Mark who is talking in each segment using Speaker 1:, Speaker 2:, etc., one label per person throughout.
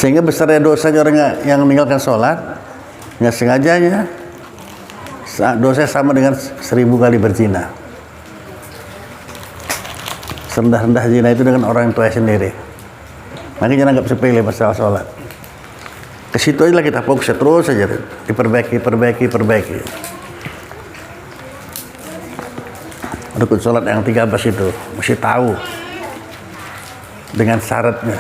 Speaker 1: Sehingga besarnya dosanya orang yang meninggalkan sholat nggak sengajanya, dosa sama dengan 1000 kali berzina. Serendah-rendah zina itu dengan orang tua sendiri. Makanya jangan anggap sepele masalah sholat. Ke situ aja lah kita fokus terus saja, diperbaiki. Rukun sholat yang 13 itu mesti tahu dengan syaratnya.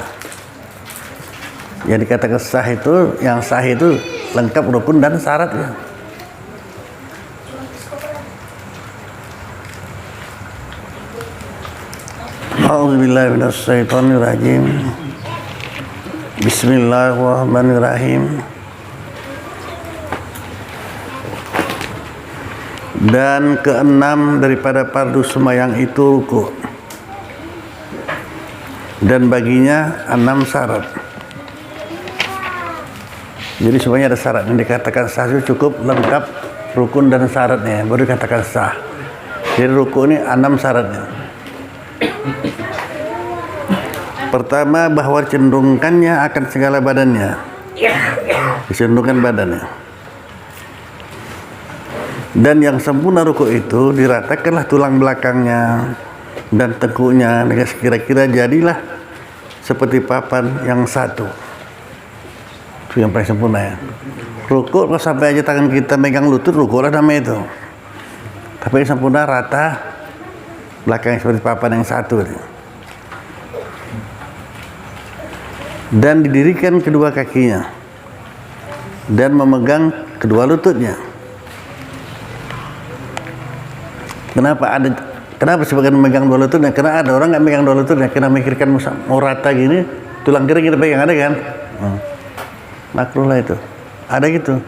Speaker 1: Yang dikatakan sah itu, yang sah itu lengkap rukun dan syaratnya. A'udzubillahi minasyaitonirrajim. Bismillahirrahmanirrahim. Dan keenam daripada fardu sembahyang itu ruku'. Dan baginya 6 syarat. Jadi semuanya ada syarat. Yang dikatakan sah itu cukup lengkap rukun dan syaratnya, baru dikatakan sah. Jadi ruku' ini 6 syaratnya. Pertama, bahwa cenderungkannya akan segala badannya, dicenderungkan badannya. Dan yang sempurna ruku' itu diratakanlah tulang belakangnya dan tengkuknya, kira-kira jadilah seperti papan yang satu. Itu yang paling sempurna ya. Ruku' kalau sampai aja tangan kita megang lutut, ruku' lah namanya itu. Tapi yang sempurna rata belakangnya seperti papan yang satu. Dan didirikan kedua kakinya dan memegang kedua lututnya. Kenapa sebagian memegang dua lututnya? Karena ada orang nggak megang dua lututnya, karena mikirkan mau rata gini, tulang kiri kita pegang, ada kan? Makruh lah itu, ada gitu.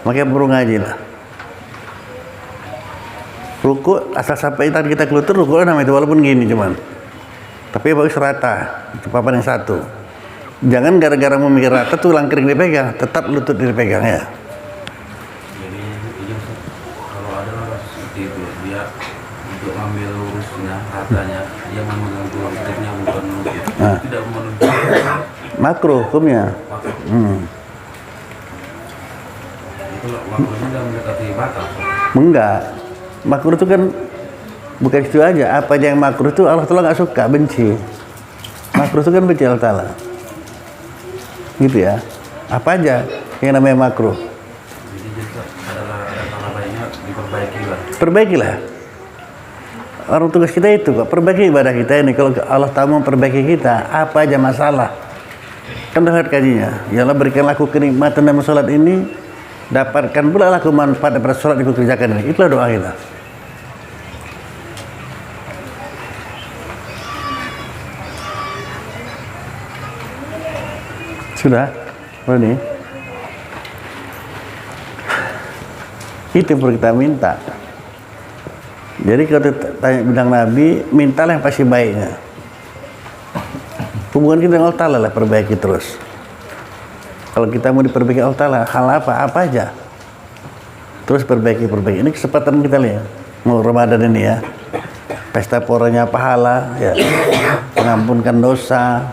Speaker 1: Makanya perlu ngaji lah. Ruku' asal sampai tangan kita ke lutut, ruku' lah namanya itu, walaupun gini cuman. Tapi bagus rata, itu papan yang satu. Jangan gara-gara mau mikir rata tulang kering dipegang, tetap lutut dipegang ya.
Speaker 2: Jadi kalau ada orang seperti itu, dia untuk ngambil lurusnya, ratanya, dia memegang tulang keringnya bukan lutut. Tidak menunjukkan
Speaker 1: makruh hukumnya.
Speaker 2: Itu makruhnya sudah mendekati batas.
Speaker 1: Enggak, makruh itu kan bukan itu aja. Apa aja yang makruh itu Allah Ta'ala nggak suka, benci. Makruh itu kan benci Allah Ta'ala. Gitu ya. Apa aja yang namanya makruh?
Speaker 2: Jadi ada cara lainnya diperbaikilah.
Speaker 1: Perbaikilah. Orang tugas kita itu kok, perbaiki ibadah kita ini. Kalau Allah Ta'ala memperbaiki kita, apa aja masalah? Kan udah kajinya. Ya Allah, berikanlah aku kenikmatan dalam sholat ini, dapatkan pula aku manfaat daripada sholat yang aku kerjakan ini. Itulah doa kita. Sudah? Oh ini? Itu yang perlu kita minta. Jadi kalau tanya bidang Nabi, mintalah yang pasti baiknya. Hubungan kita dengan Allah Ta'ala lah perbaiki terus. Kalau kita mau diperbaiki Allah Ta'ala, hal apa aja, terus perbaiki. Ini kesempatan kita lihat. Mau Ramadan ini ya, pesta poranya pahala, ya, mengampunkan dosa,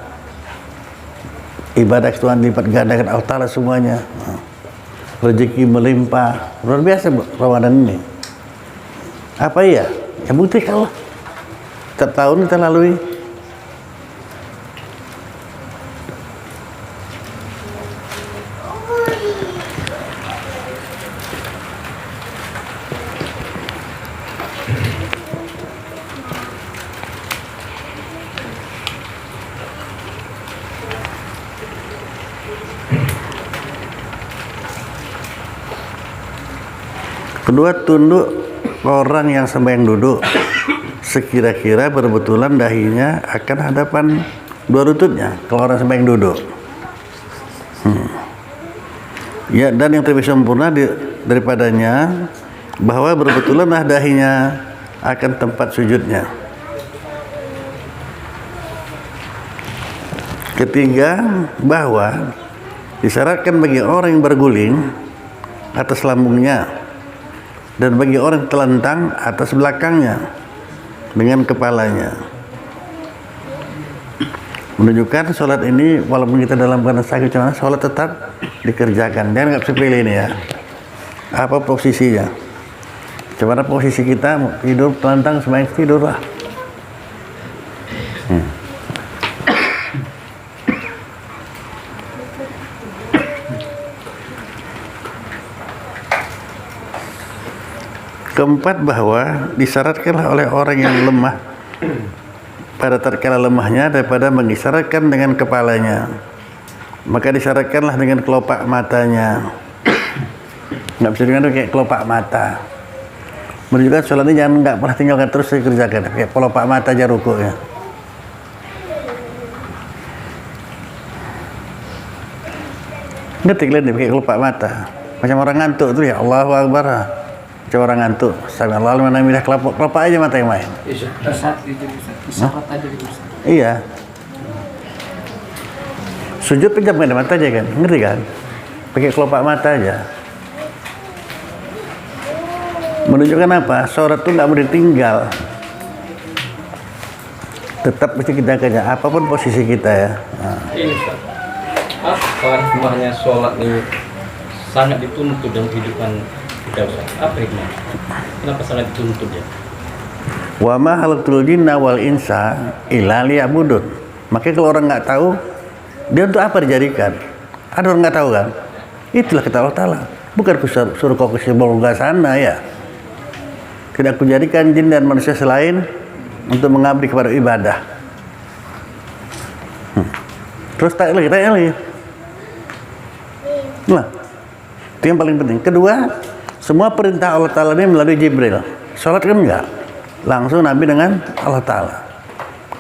Speaker 1: ibadah Tuhan lipat gandakan Allah Ta'ala semuanya, rezeki melimpah, luar biasa Ramadan ini. Apa ya? Ya buktikan lah. Setiap tahun kita lalui. Kedua, tunduk orang yang sembahyang duduk sekira-kira berbetulan dahinya akan hadapan dua lututnya kalau orang sembahyang duduk. Ya, dan yang lebih sempurna daripadanya bahwa berbetulanlah dahinya akan tempat sujudnya. Ketiga, bahwa disyaratkan bagi orang yang berguling atas lambungnya dan bagi orang telentang atas belakangnya dengan kepalanya. Menunjukkan sholat ini walaupun kita dalam keadaan sakit, sholat tetap dikerjakan. Jangan nggak bisa pilih ini ya. Apa posisinya? Coba posisi kita tidur telentang sebaik tidur lah. Keempat, bahwa disyaratkanlah oleh orang yang lemah pada tatkala lemahnya daripada mengisyaratkan dengan kepalanya, maka disyaratkanlah dengan kelopak matanya. Nggak bisa dengan kayak kelopak mata. Menunjukkan sholat ini jangan nggak pernah tinggalkan, terus dikerjakan kayak kelopak mata aja rukuknya. Ngetik lihat nih pakai kelopak mata, macam orang ngantuk tuh ya, Allahu Akbar. Macam orang ngantuk, sampai Allah mana milah kelopak aja mata yang main. Iya. Sujud pejamkan mata aja kan, ngerti kan? Pakai kelopak mata aja. Menunjukkan apa? Sholat itu nggak boleh tinggal. Tetap mesti kita kerja, apapun posisi kita ya.
Speaker 3: Ini apa hikmahnya sholat ini sangat dituntut dalam kehidupan kita, Ustaz? Apa hikmahnya? Kenapa sangat dituntut ya?
Speaker 1: Wa ma khalaqtul jinna wal insa illa liya'budun. Makanya kalau orang nggak tahu, dia untuk apa dijadikan? Ada orang nggak tahu kan? Itulah kata Allah Ta'ala. Bukan suruh kau ke surga sana ya. Tidak kujadikan jin dan manusia selain untuk mengabdi kepada ibadah. Terus tanya lagi. Nah, itu yang paling penting. Kedua, semua perintah Allah Ta'ala ini melalui Jibril. Sholat kan enggak, langsung Nabi dengan Allah Ta'ala.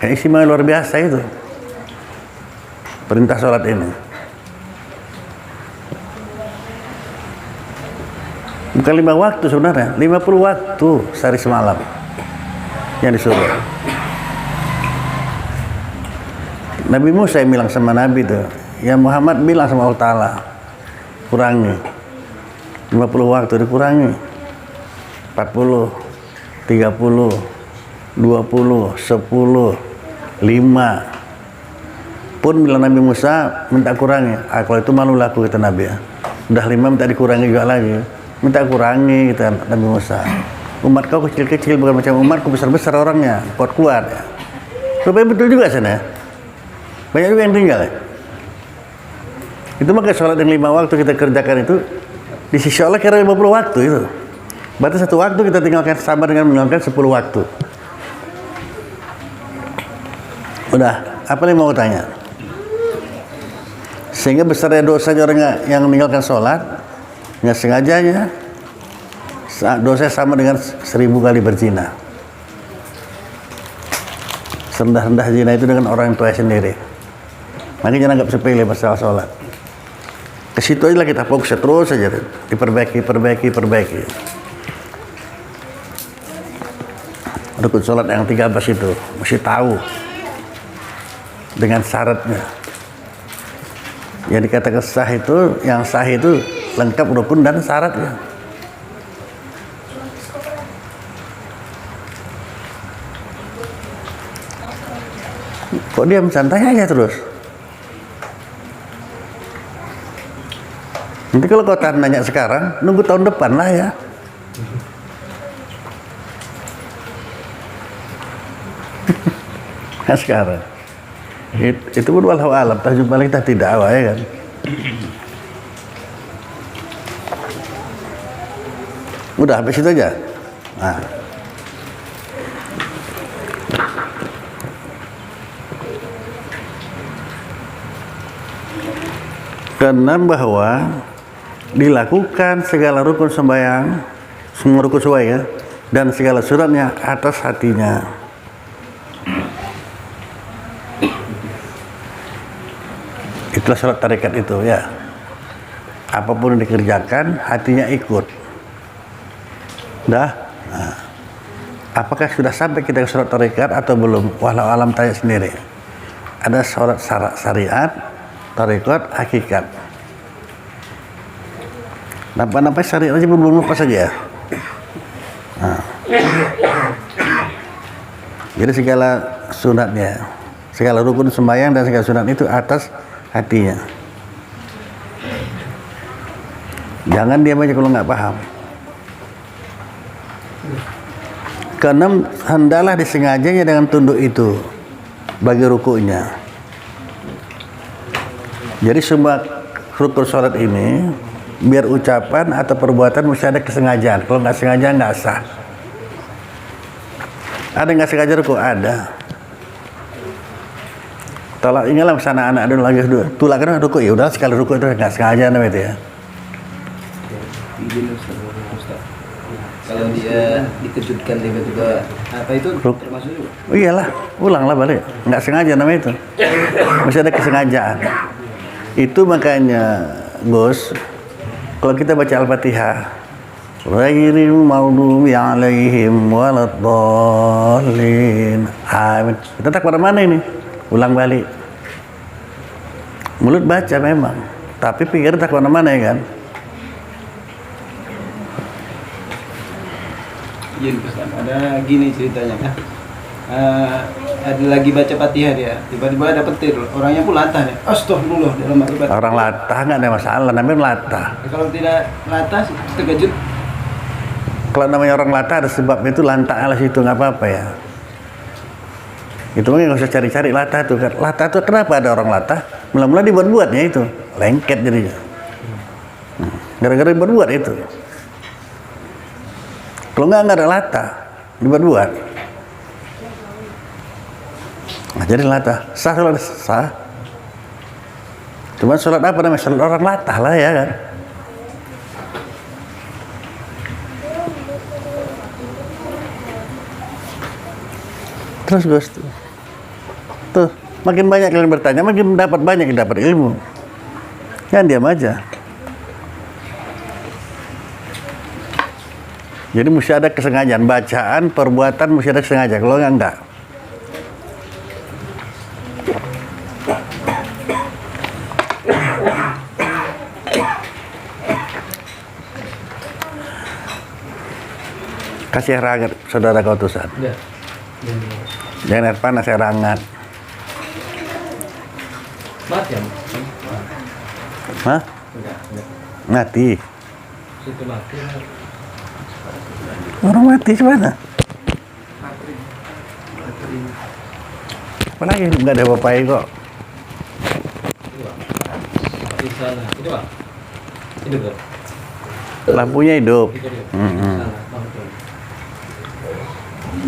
Speaker 1: Kayak istimewa luar biasa itu perintah sholat ini. Bukan 5 waktu sebenarnya, 50 waktu sehari semalam yang disuruh. Nabi Musa yang bilang sama Nabi tuh, ya Muhammad bilang sama Allah Ta'ala, kurangi 50 waktu, dikurangi 40, 30, 20, 10, 5. Pun bila Nabi Musa minta kurangi, kalau itu malulah aku, kata Nabi ya. Udah 5 minta dikurangi juga lagi, minta kurangi, kata Nabi Musa. Umat kau kecil-kecil, bukan macam umatku besar-besar orangnya, kuat-kuat ya. Supaya betul juga sana, banyak juga yang tinggal ya. Itu maka sholat yang 5 waktu kita kerjakan itu di sisi Allah kira 50 waktu itu. Berarti 1 waktu kita tinggalkan sama dengan meninggalkan 10 waktu. Udah, apa yang mau tanya? Sehingga besarnya dosanya orang yang meninggalkan sholat nggak sengajanya, dosanya sama dengan 1000 kali berzina. Serendah-rendah zina itu dengan orang tua sendiri. Makanya jangan anggap sepele masalah sholat. Ke situ aja lah kita fokus terus saja, diperbaiki. Rukun sholat yang 13 itu mesti tahu dengan syaratnya. Yang dikatakan sah itu, yang sah itu lengkap rukun dan syaratnya. Kok diam santai aja terus? Nanti kalau kau nanya sekarang, nunggu tahun depan lah ya. Nah sekarang itu pun walau alam, tajum paling kita tidak awal ya kan. Udah habis itu aja. Nah. Karena bahwa dilakukan segala rukun sembahyang, semua rukun sembahyang dan segala suratnya atas hatinya. Itulah sholat tarekat itu ya. Apapun yang dikerjakan, hatinya ikut. Dah. Nah. Apakah sudah sampai kita ke sholat tarekat atau belum? Walau alam tanya sendiri. Ada sholat syariat, tarekat, hakikat. Nampak syariat aja belum lepas saja. Nah. Jadi segala sunatnya, segala rukun sembahyang dan segala sunat itu atas hatinya. Jangan diam aja kalau nggak paham. Keenam, hendaklah disengajanya dengan tunduk itu bagi rukunya. Jadi semua rukun sholat ini biar ucapan atau perbuatan mesti ada kesengajaan. Kalau nggak sengaja nggak sah. Ada nggak sengaja ruku? Ada. Tolak ingatlah misalnya anak dulu lagi tulak kan ruku, ya udah sekali ruku itu nggak sengaja namanya itu ya.
Speaker 4: Kalau dia dikejutkan tiba-tiba apa itu termasuk juga?
Speaker 1: Oh iyalah, ulanglah balik. Nggak sengaja namanya itu. Masih ada kesengajaan. Itu makanya Gus, kalau kita baca Al-Fatihah, ghairil maghdubi alaihim waladdallin. Amin. Kita tak pada mana ini? Ulang balik. Mulut baca memang, tapi pikir tak pada mana ya kan?
Speaker 4: Iya, ada gini ceritanya kan. Ada lagi baca Fatihah dia, tiba-tiba ada petir, orangnya pun latah ya. Astagfirullah dalam Al-Fatihah.
Speaker 1: Orang latah nggak ada masalah, namanya latah.
Speaker 4: Kalau tidak latah terkejut.
Speaker 1: Kalau namanya orang latah ada sebab itu lantak alas itu nggak apa-apa ya. Itu mungkin nggak usah cari-cari latah tuh kan. Latah tuh kenapa ada orang latah? Mula-mula dibuat-buatnya itu, lengket jadinya. Gara-gara dibuat-buat itu. Kalau nggak ada latah, dibuat-buat. Nah, jadi latah, sah sholat sah. Cuma sholat apa namanya? Sholat orang latah lah ya kan. Terus Gus tuh makin banyak kalian bertanya, makin dapat banyak yang dapat ilmu. Jangan diam aja. Jadi mesti ada kesengajaan, bacaan, perbuatan mesti ada kesengajaan. Kalau enggak. Kasih air hangat, saudara kautusan.
Speaker 3: Ya.
Speaker 1: Jangan air panas, air hangat.
Speaker 3: Mati ya?
Speaker 1: Hah?
Speaker 3: Enggak.
Speaker 1: Mati.
Speaker 3: Situ mati.
Speaker 1: Orang mati gimana? Apalagi nggak ada apa-apa kok.
Speaker 3: Di sana. Itu Pak. Hidup Pak.
Speaker 1: Lampunya hidup.
Speaker 3: Hidup.
Speaker 1: Mm-mm.
Speaker 3: Sana. Langsung.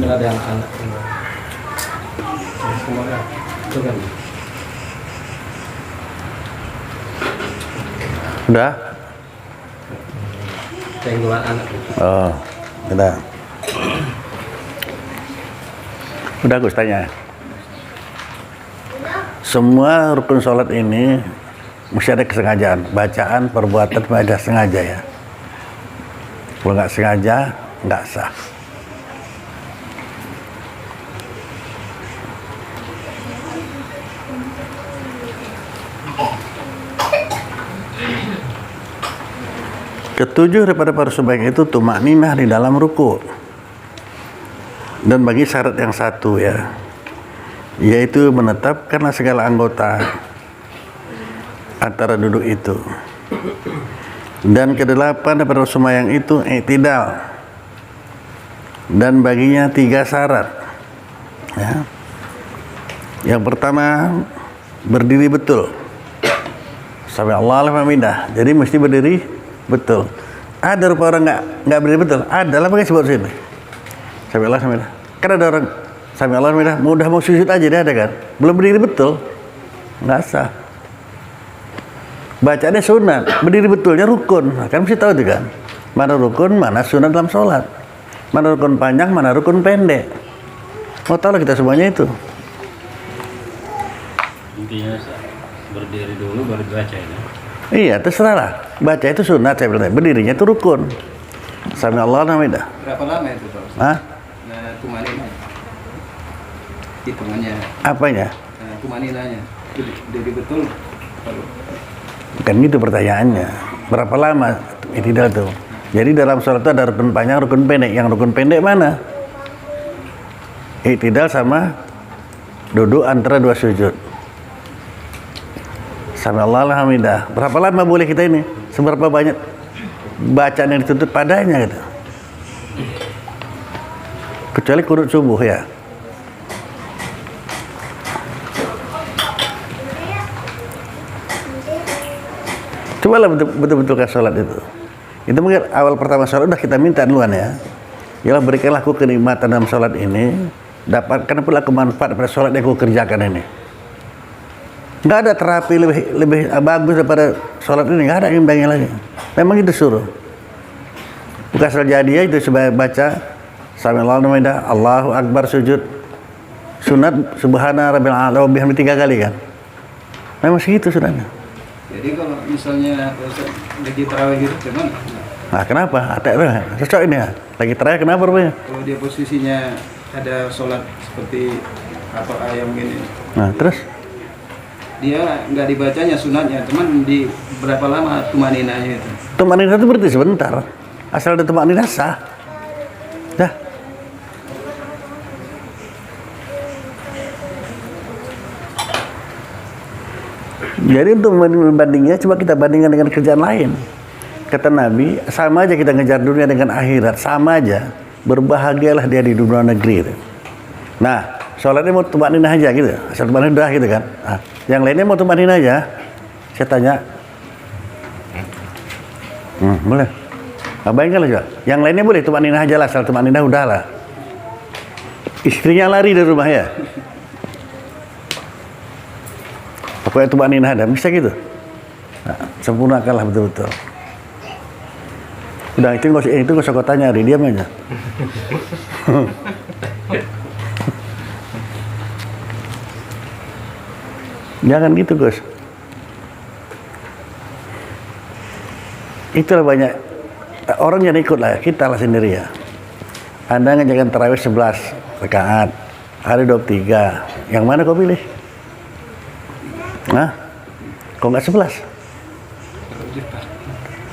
Speaker 3: Dan ada anak-anak semua. Semua kan. Itu kan.
Speaker 1: Udah?
Speaker 3: Tenggelan anak.
Speaker 1: Oh, udah. Udah Gus tanya. Semua rukun sholat ini mesti ada kesengajaan, bacaan, perbuatan, ada sengaja ya. Kalau nggak sengaja, nggak sah. Ketujuh daripada para sembahyang itu tumakninah di dalam ruku. Dan bagi syarat yang satu ya, yaitu menetapkanlah segala anggota antara duduk itu. Dan kedelapan daripada sembahyang itu i'tidal. Dan baginya 3 syarat. Ya. Yang pertama berdiri betul. Sampai Allah alhamdulillah. Jadi mesti berdiri betul. Ada rupa orang nggak berdiri betul. Ada lah pakai sebut sini. Sampai Allah alhamdulillah. Kan ada orang sampai Allah alhamdulillah mudah mau sujud aja dia ada kan. Belum berdiri betul. Nggak sah. Bacaannya sunat, berdiri betulnya rukun. Nah, kan mesti tahu itu kan. Mana rukun, mana sunat dalam sholat. Mana rukun panjang, mana rukun pendek. Mau tahu lah kita semuanya itu.
Speaker 3: Intinya berdiri dulu baru baca ini.
Speaker 1: Iya, terserah lah. Baca itu sunat, saya bilang. Berdirinya itu rukun. Sami Allah namanya.
Speaker 4: Berapa lama itu Pak?
Speaker 1: Hah?
Speaker 4: Nah, tumaninah. Hitungannya.
Speaker 1: Apanya?
Speaker 4: Nah, tumaninahnya. Jadi betul. Kalau
Speaker 1: Bukan gitu pertanyaannya. Berapa lama i'tidal itu? Jadi dalam sholat itu ada rukun panjang, rukun pendek. Yang rukun pendek mana? I'tidal sama duduk antara dua sujud. Sami'allahu liman hamidah. Berapa lama boleh kita ini? Seberapa banyak bacaan yang dituntut padanya gitu. Kecuali qunut subuh ya. Cobalah betul-betulkan sholat itu. Itu mungkin awal pertama sholat udah kita minta duluan ya. Yalah berikanlah aku kenikmatan dalam sholat ini, dapatkan pula kemanfaat pada sholat yang aku kerjakan ini. Nggak ada terapi lebih bagus daripada sholat ini, nggak ada imbangnya lagi. Memang itu suruh. Bukan asal jadi ya, itu sebagai baca Sami'allahu liman hamidah, Allahu Akbar sujud. Sunat subhana rabbil a'la wa bihamdihi 3 kali kan. Memang segitu sunatnya.
Speaker 4: Jadi kalau misalnya lagi tarawih gitu cuman
Speaker 1: Nah kenapa? Ada cocok ini ya. Lagi terawih kenapa rupanya?
Speaker 4: kalau dia posisinya ada sholat seperti apa ayam gini,
Speaker 1: Nah terus?
Speaker 4: dia nggak dibacanya sunatnya, cuman di berapa lama tumaninahnya itu.
Speaker 1: Tumaninah itu berarti sebentar. Asal ada tumaninah sah. Dah. Jadi untuk membandingnya coba kita bandingkan dengan kerjaan lain. Kata Nabi, sama aja kita ngejar dunia dengan akhirat, sama aja. Berbahagialah dia di dunia negeri itu. Nah, sholatnya mau tumaninah aja gitu, asal tumaninah udah gitu kan. Nah, yang lainnya mau tumaninah aja. Saya tanya, boleh. Bayangkan juga. Yang lainnya boleh tumaninah aja lah, asal tumaninah udah lah. Istrinya lari dari rumah ya. Pokoknya tumaninah ada, bisa gitu. Nah, sempurnakanlah betul-betul. Udah itu nggak usah kau tanya, diam aja. Jangan gitu Gus. Itulah banyak orang yang ikut lah, kita lah sendiri ya. Anda ngerjakan tarawih 11 rakaat, hari 23. Yang mana kau pilih? Nah, kok nggak 11?
Speaker 4: Terlalu cepat.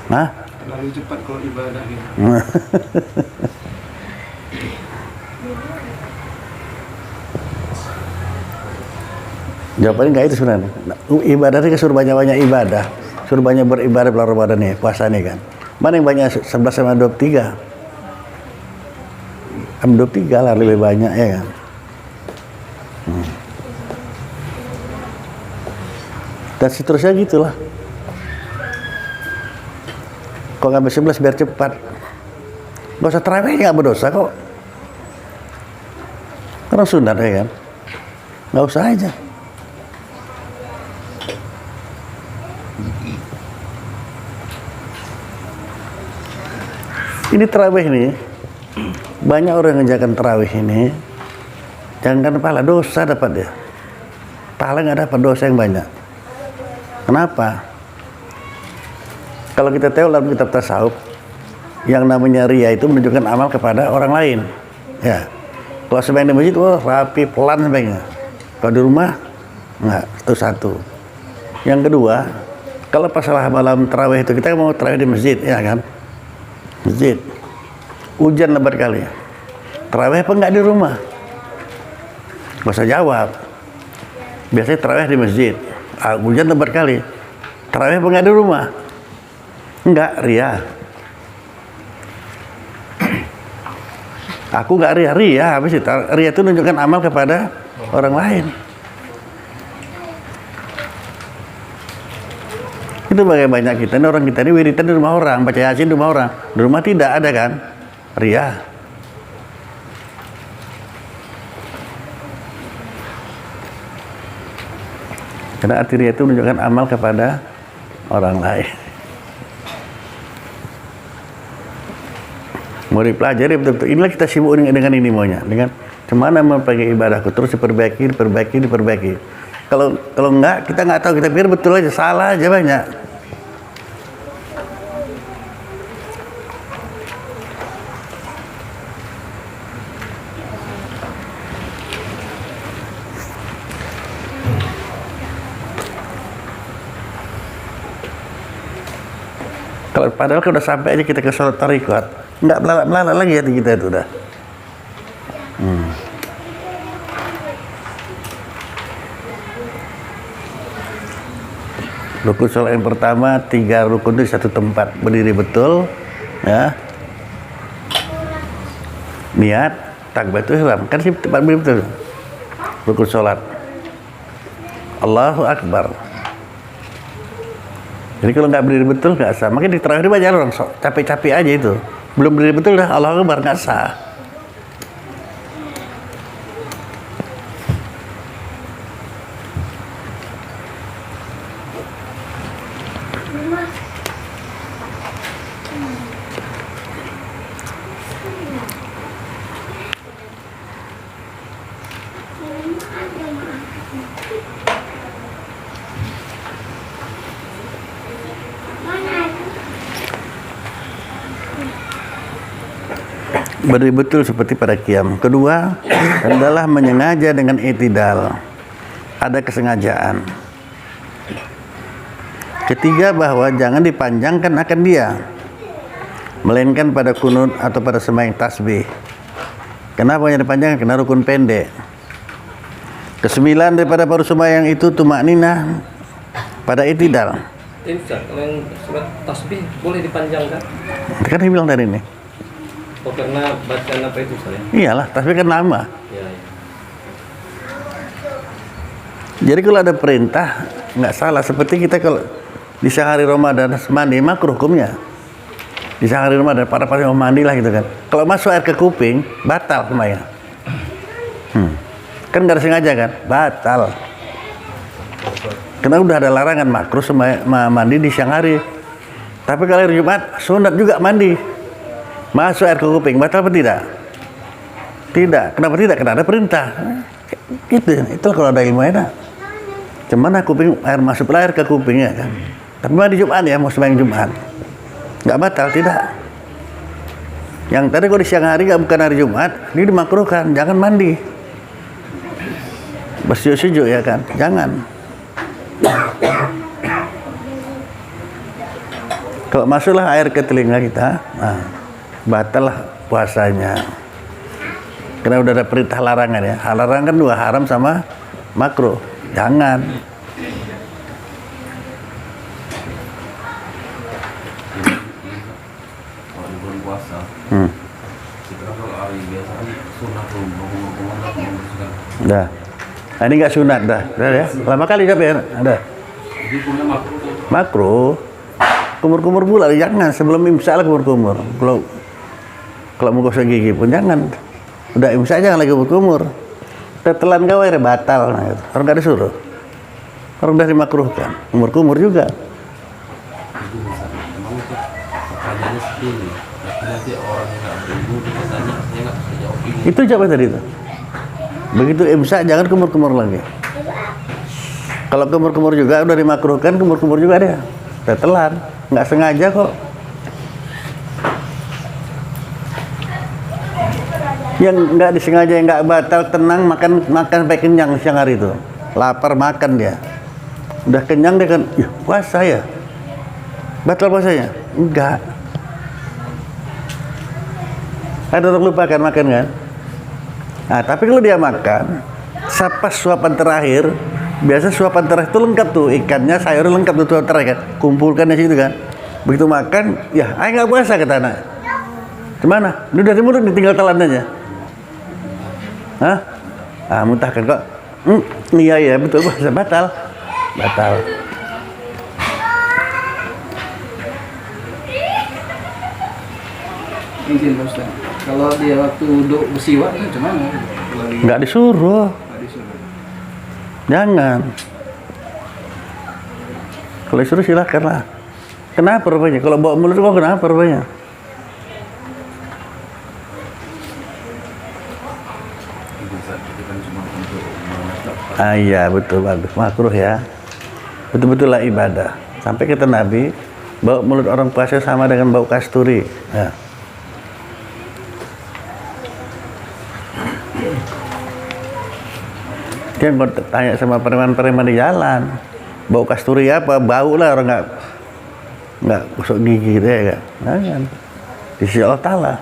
Speaker 1: Nah,
Speaker 4: Terlalu cepat kalau ibadah gitu.
Speaker 1: Jawabannya nggak itu sebenarnya. Ibadah itu suruh banyak-banyak ibadah, suruh banyak beribadah bulan Ramadan nih, puasa nih kan. Mana yang banyak 11 sama 23? 23 lah lebih banyak ya kan. Dan seterusnya gitulah. Kok ngambil 11 biar cepat. Gak usah terawih, nggak berdosa kok. Karena sunat ya kan. Nggak usah aja. Ini terawih nih, banyak orang yang ngerjakan terawih ini, jangan pahala, dosa dapat dia. Pahala nggak dapat, dosa yang banyak. Kenapa? Kalau kita tahu dalam kitab tasawuf, yang namanya riya itu menunjukkan amal kepada orang lain. Ya, kalau sembahyang di masjid, wah rapi, pelan sembahyangnya. Kalau di rumah, nggak, itu satu. Yang kedua, kalau pas malam terawih itu kita mau terawih di masjid, ya kan? Masjid, hujan lebat kali. Terawih apa enggak di rumah? Gak usah jawab. Biasanya terawih di masjid. Hujan lebat kali. Terawih apa enggak di rumah? Enggak, ria. Aku enggak ria, ria apa sih? Ria itu menunjukkan amal kepada orang lain. Itu bagaimana banyak kita ini, orang kita ini wiridan di rumah orang, baca yasin di rumah orang, di rumah tidak ada kan, ria. Karena arti ria itu menunjukkan amal kepada orang lain. Mau dipelajari betul-betul. Inilah kita sibuk dengan ini maunya, dengan cemana memperbaiki ibadahku, terus diperbaiki. Kalau enggak, kita nggak tahu, kita pikir betul aja, salah aja banyak. Kalau padahal kalau udah sampai aja kita ke sholat tarikat, nggak melalak lagi hati kita itu udah. Rukun sholat yang pertama 3 rukun itu di satu tempat, berdiri betul, ya. Niat, takbiratul ihram, kan sih tempat berdiri betul. Rukun sholat. Allahu Akbar. Jadi kalau nggak berdiri betul nggak sah. Makanya di terakhir banyak orang capek-capek aja itu. Belum berdiri betul dah Allahu Akbar nggak sah. Berdiri betul seperti pada qiyam. Kedua adalah menyengaja dengan i'tidal. Ada kesengajaan. Ketiga bahwa jangan dipanjangkan akan dia, melainkan pada kunut atau pada sembahyang tasbih. Kenapa yang dipanjangkan? Karena rukun pendek. Kesembilan daripada paruh sembahyang itu tumakninah pada i'tidal.
Speaker 3: Ini Ustaz, kalau yang surat tasbih boleh dipanjangkan?
Speaker 1: Kan dia bilang tadi nih.
Speaker 3: Oh, karena bacaan apa itu Ustaz?
Speaker 1: Iyalah, tasbih kan lama.
Speaker 3: Ya.
Speaker 1: Jadi kalau ada perintah nggak salah. Seperti kita kalau di siang hari Ramadan mandi makruh hukumnya. Di siang hari Ramadan para mau mandi lah gitu kan. Kalau masuk air ke kuping batal sembahyang. Kan nggak ada sengaja kan? Batal. Karena udah ada larangan makruh mandi di siang hari. Tapi kalau hari Jumat sunat juga mandi. Masuk air ke kuping batal apa tidak? Tidak. Kenapa tidak? Karena ada perintah. Gitu. Itulah kalau ada ilmu enak. Cuman kuping air masuk air ke kupingnya kan. Tapi mandi Jumat ya, mau sembahyang Jumat. Nggak batal, tidak. Yang tadi kalau di siang hari nggak bukan hari Jumat, ini dimakruhkan, jangan mandi. Bersejuk-sejuk ya kan, jangan. Kalau masuklah air ke telinga kita, nah, batal lah puasanya. Karena udah ada perintah larangan ya. Larangan kan dua, haram sama makruh. Jangan.
Speaker 2: Kalau di bulan puasa, kita kalau hari biasa kan sunat membersihkan.
Speaker 1: Dah. Nah, ini nggak sunat dah. Dah ya. Lama kali siapa ya? Ada.
Speaker 2: Jadi punya makruh.
Speaker 1: Makruh. Kumur-kumur pula jangan sebelum imsak lah kumur-kumur. Kalau mau gosok gigi pun jangan. Udah imsak jangan lagi kumur-kumur. Tetelan gawe batal. Nah, gitu. Orang nggak disuruh. Orang dari makruhkan. Kumur-kumur juga.
Speaker 2: Itu bisa. Memang itu pertanyaannya seperti ini. Tapi nanti orang yang nggak berilmu dia tanya, dia nggak bisa jawab ini.
Speaker 1: Itu siapa tadi itu? Begitu imsak jangan kumur-kumur lagi. Kalau kumur-kumur juga udah dimakruhkan, kumur-kumur juga dia. Tetelan, nggak sengaja kok. Yang nggak disengaja, yang nggak batal, tenang makan sampai kenyang siang hari itu. Lapar makan dia. Udah kenyang dia kan, ya puasa ya. Batal puasanya? Enggak. Ada orang lupa kan makan kan? Nah, tapi kalau dia makan, pas suapan terakhir, biasa suapan terakhir itu lengkap tuh, ikannya, sayurnya lengkap tuh suapan terakhir kan? Kumpulkan di situ kan? Begitu makan, ya, ayo nggak puasa kata anak. Gimana? Ini udah di mulut, tinggal telan aja. Hah? Ah, muntahkan kok. Iya ya, betul puasa batal. Batal.
Speaker 4: Izin Pak Ustaz. Kalau dia waktu duduk bersiwak itu gimana?
Speaker 1: Nggak disuruh.
Speaker 4: Nggak disuruh.
Speaker 1: Jangan. Kalau disuruh silakan lah. Kenapa rupanya? Kalau bawa mulut kok kenapa rupanya?
Speaker 2: Itu kan cuma untuk menetapkan.
Speaker 1: Ah iya betul, bagus, makruh ya. Betul-betul lah ibadah. Sampai kata Nabi, bau mulut orang puasa sama dengan bau kasturi. Ya. Kan kalau tanya sama preman-preman di jalan, bau kasturi apa? Bau lah, orang nggak gosok gigi gitu ya kan? Jangan. Di sisi Allah Ta'ala,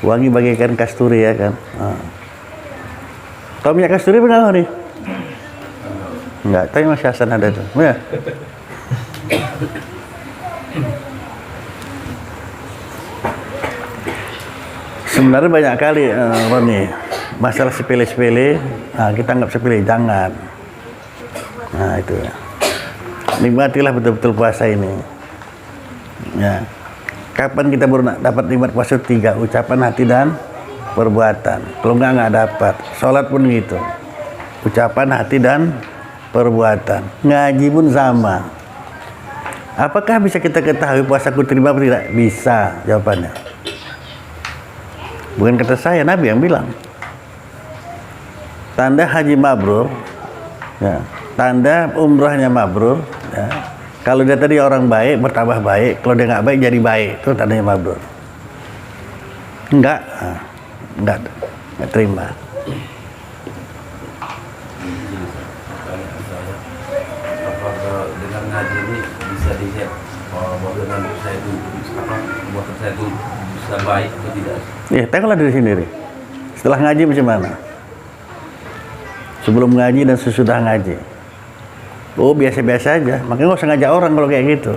Speaker 1: wangi bagaikan kasturi ya kan? Nah. Tahu minyak kasturi pernah nih? Enggak, tapi masih Hasan ada tuh. Ya. Sebenarnya banyak kali Roni, masalah sepele-sepele, kita anggap sepele, jangan. Nah itu ya. Nikmatilah betul-betul puasa ini. Ya. Kapan kita baru dapat nikmat puasa? 3, ucapan hati dan perbuatan. Kalau nggak dapat. Sholat pun gitu. Ucapan hati dan perbuatan. Ngaji pun sama. Apakah bisa kita ketahui puasaku terima atau tidak? Bisa jawabannya. Bukan kata saya, Nabi yang bilang. Tanda haji mabrur, ya, tanda umrahnya mabrur, ya. Kalau dia tadi orang baik, bertambah baik. Kalau dia nggak baik, jadi baik. Itu tandanya mabrur. Enggak terima.
Speaker 2: Apakah dengan ngaji ini bisa dilihat bahwa dengan saya itu buat saya itu bisa baik atau tidak?
Speaker 1: Ya, tengoklah diri sendiri. Setelah ngaji macam mana? Sebelum ngaji dan sesudah ngaji. Oh, biasa-biasa aja. Makanya nggak usah ngajak orang kalau kayak gitu.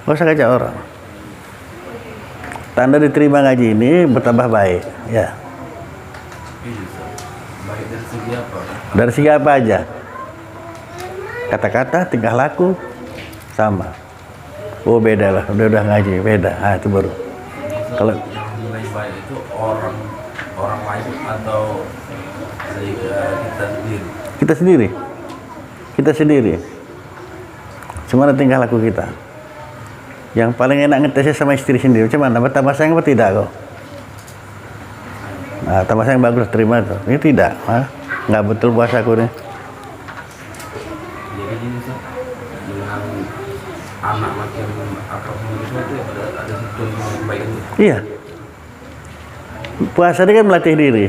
Speaker 1: Nggak usah ngajak orang. Tanda diterima ngaji ini bertambah baik. Ya.
Speaker 2: Bisa. Baik dari segi apa?
Speaker 1: Dari segi apa aja? Kata-kata, tingkah laku, sama. Oh, beda lah. Udah ngaji, beda. Itu baru. Kalau
Speaker 2: yang nilai baik itu orang lain atau kita sendiri?
Speaker 1: Kita sendiri. Cuma tingkah laku kita. Yang paling enak ngetesnya sama istri sendiri. Macam mana? Tambah sayang apa tidak kok? Nah, tambah sayang bagus, terima tuh. Ini tidak. Nggak betul puasaku nih.
Speaker 2: Jadi ini dengan anak makin akrab itu ada contoh yang baik itu.
Speaker 1: Iya. Puasa ini kan melatih diri.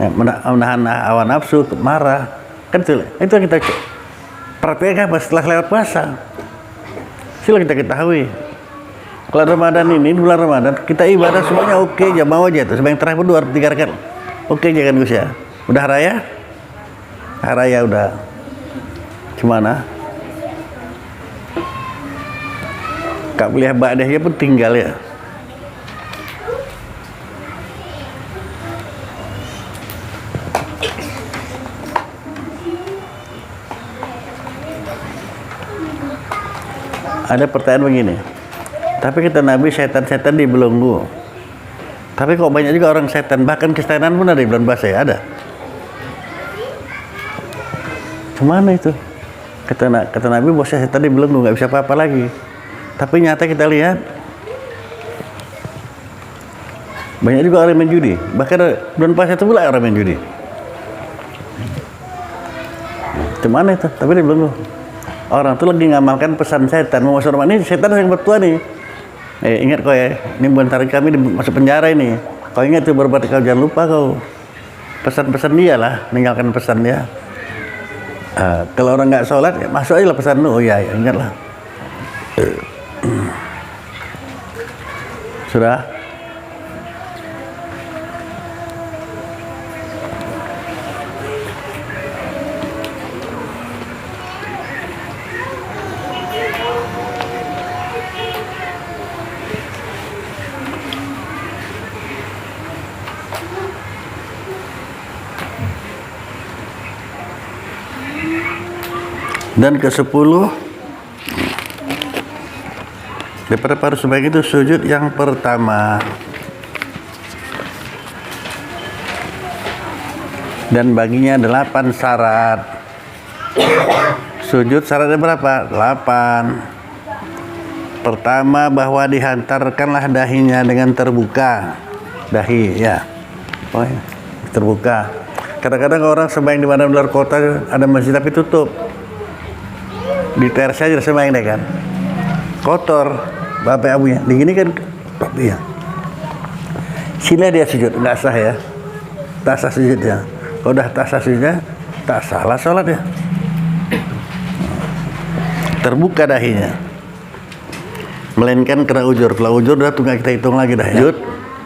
Speaker 1: Ya, menahan hawa nafsu, marah. Kan itu yang kita praktekkan setelah lewat puasa. Sila kita ketahui. Kalau Ramadan ini, bulan Ramadan, kita ibadah semuanya oke aja, mau aja tuh. Sebanyak terakhir 2-3 rakaat. Oke aja kan Gus ya. Udah raya? Raya udah. Gimana? Kak beli ba'dahnya pun tinggal ya. Ada pertanyaan begini, tapi kata Nabi setan-setan dibelenggu. Tapi kok banyak juga orang setan, bahkan kesetanan pun ada di bulan puasa ya, ada. Kemana itu? Kata Nabi bahwa setan dibelenggu, nggak bisa apa-apa lagi. Tapi nyata kita lihat banyak juga orang main judi. Bahkan bulan puasa itu pula orang main judi. Kemana itu? Tapi dibelenggu. Orang tuh lagi ngamalkan pesan setan. Mau masuk rumah ini, setan yang bertua nih. Ingat kau ya, ini bentar kami masuk penjara ini. Kau ingat tuh berbuat kau, jangan lupa kau. Pesan-pesan dia lah, meninggalkan pesan dia. Kalau orang nggak sholat, ya masuk aja lah pesan lu. Oh ya, ingatlah. Sudah? Dan ke-10 daripada paruh sembahyang itu sujud yang pertama, dan baginya 8 syarat. Sujud syaratnya berapa? 8. Pertama, bahwa dihantarkanlah dahinya dengan terbuka. Dahi ya, oh ya, terbuka. Kadang-kadang orang sembahyang di mana di luar kota ada masjid tapi tutup. Di teras aja sembahyang deh kan, kotor bapak abunya, begini kan bapak ya. Sila dia sujud, nggak sah ya, tak sah sujudnya. Kalau udah tak sah sujudnya, tak salah sholat ya. Terbuka dahinya, melainkan kena ujur. Kalau ujur udah tuh nggak kita hitung lagi dah ya.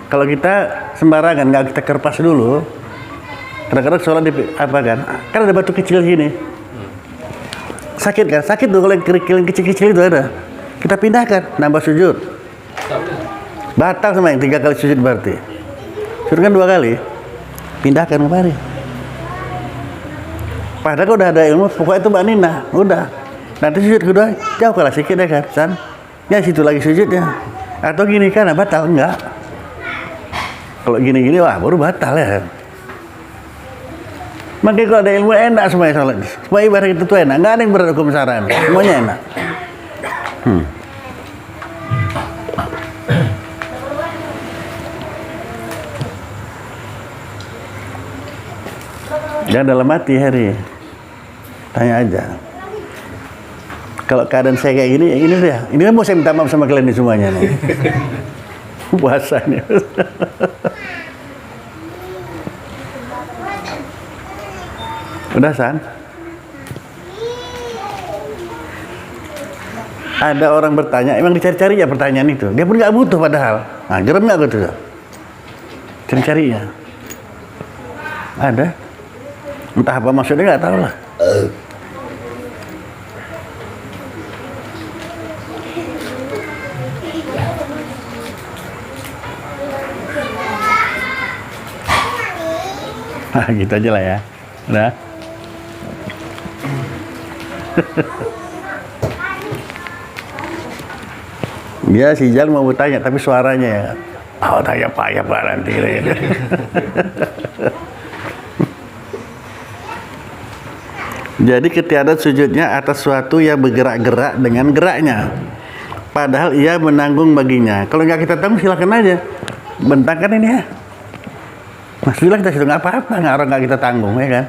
Speaker 1: Kalau kita sembarangan, nggak kita kerpas dulu, kadang-kadang sholat di apa kan ada batu kecil sini. Sakit kan? Sakit tuh kalau yang kerikil kecil-kecil itu ada. Kita pindahkan, nambah sujud. Batal sama yang 3 kali sujud berarti. Sujud kan 2 kali. Pindahkan kemari. Padahal udah ada ilmu, pokoknya itu Mbak Nina, udah. Nanti sujud kedua, jauh kalah sedikit ya kan, San. Ya situ lagi sujudnya. Atau gini kan, batal enggak? Kalau gini-gini, wah baru batal ya. Makanya kalau ada ilmu enak semuanya sholat. Semua ibadah itu tuh enak, nggak ada yang berat hukum saran. Semuanya enak. Jangan dalam hati hari. Tanya aja. Kalau keadaan saya kayak gini, ya ini dia. Ini kan mau saya minta maaf sama kalian semuanya nih. Puasanya. Udah San? Ada orang bertanya, emang dicari-cari ya pertanyaan itu. Dia pun nggak butuh padahal. Nah, gerem nggak gitu? Cari-cari ya. Ada. Entah apa maksudnya nggak tahu lah. Nah, gitu aja lah ya. Udah. Dia si Jal mau bertanya, tapi suaranya ya. Oh, tanya payah Pak nanti. Jadi ketiadaan sujudnya atas suatu yang bergerak-gerak dengan geraknya. Padahal ia menanggung baginya. Kalau nggak kita tanggung silakan aja. Bentangkan ini ya. Maksudnya kita situ nggak apa-apa, orang nggak kita tanggung ya kan.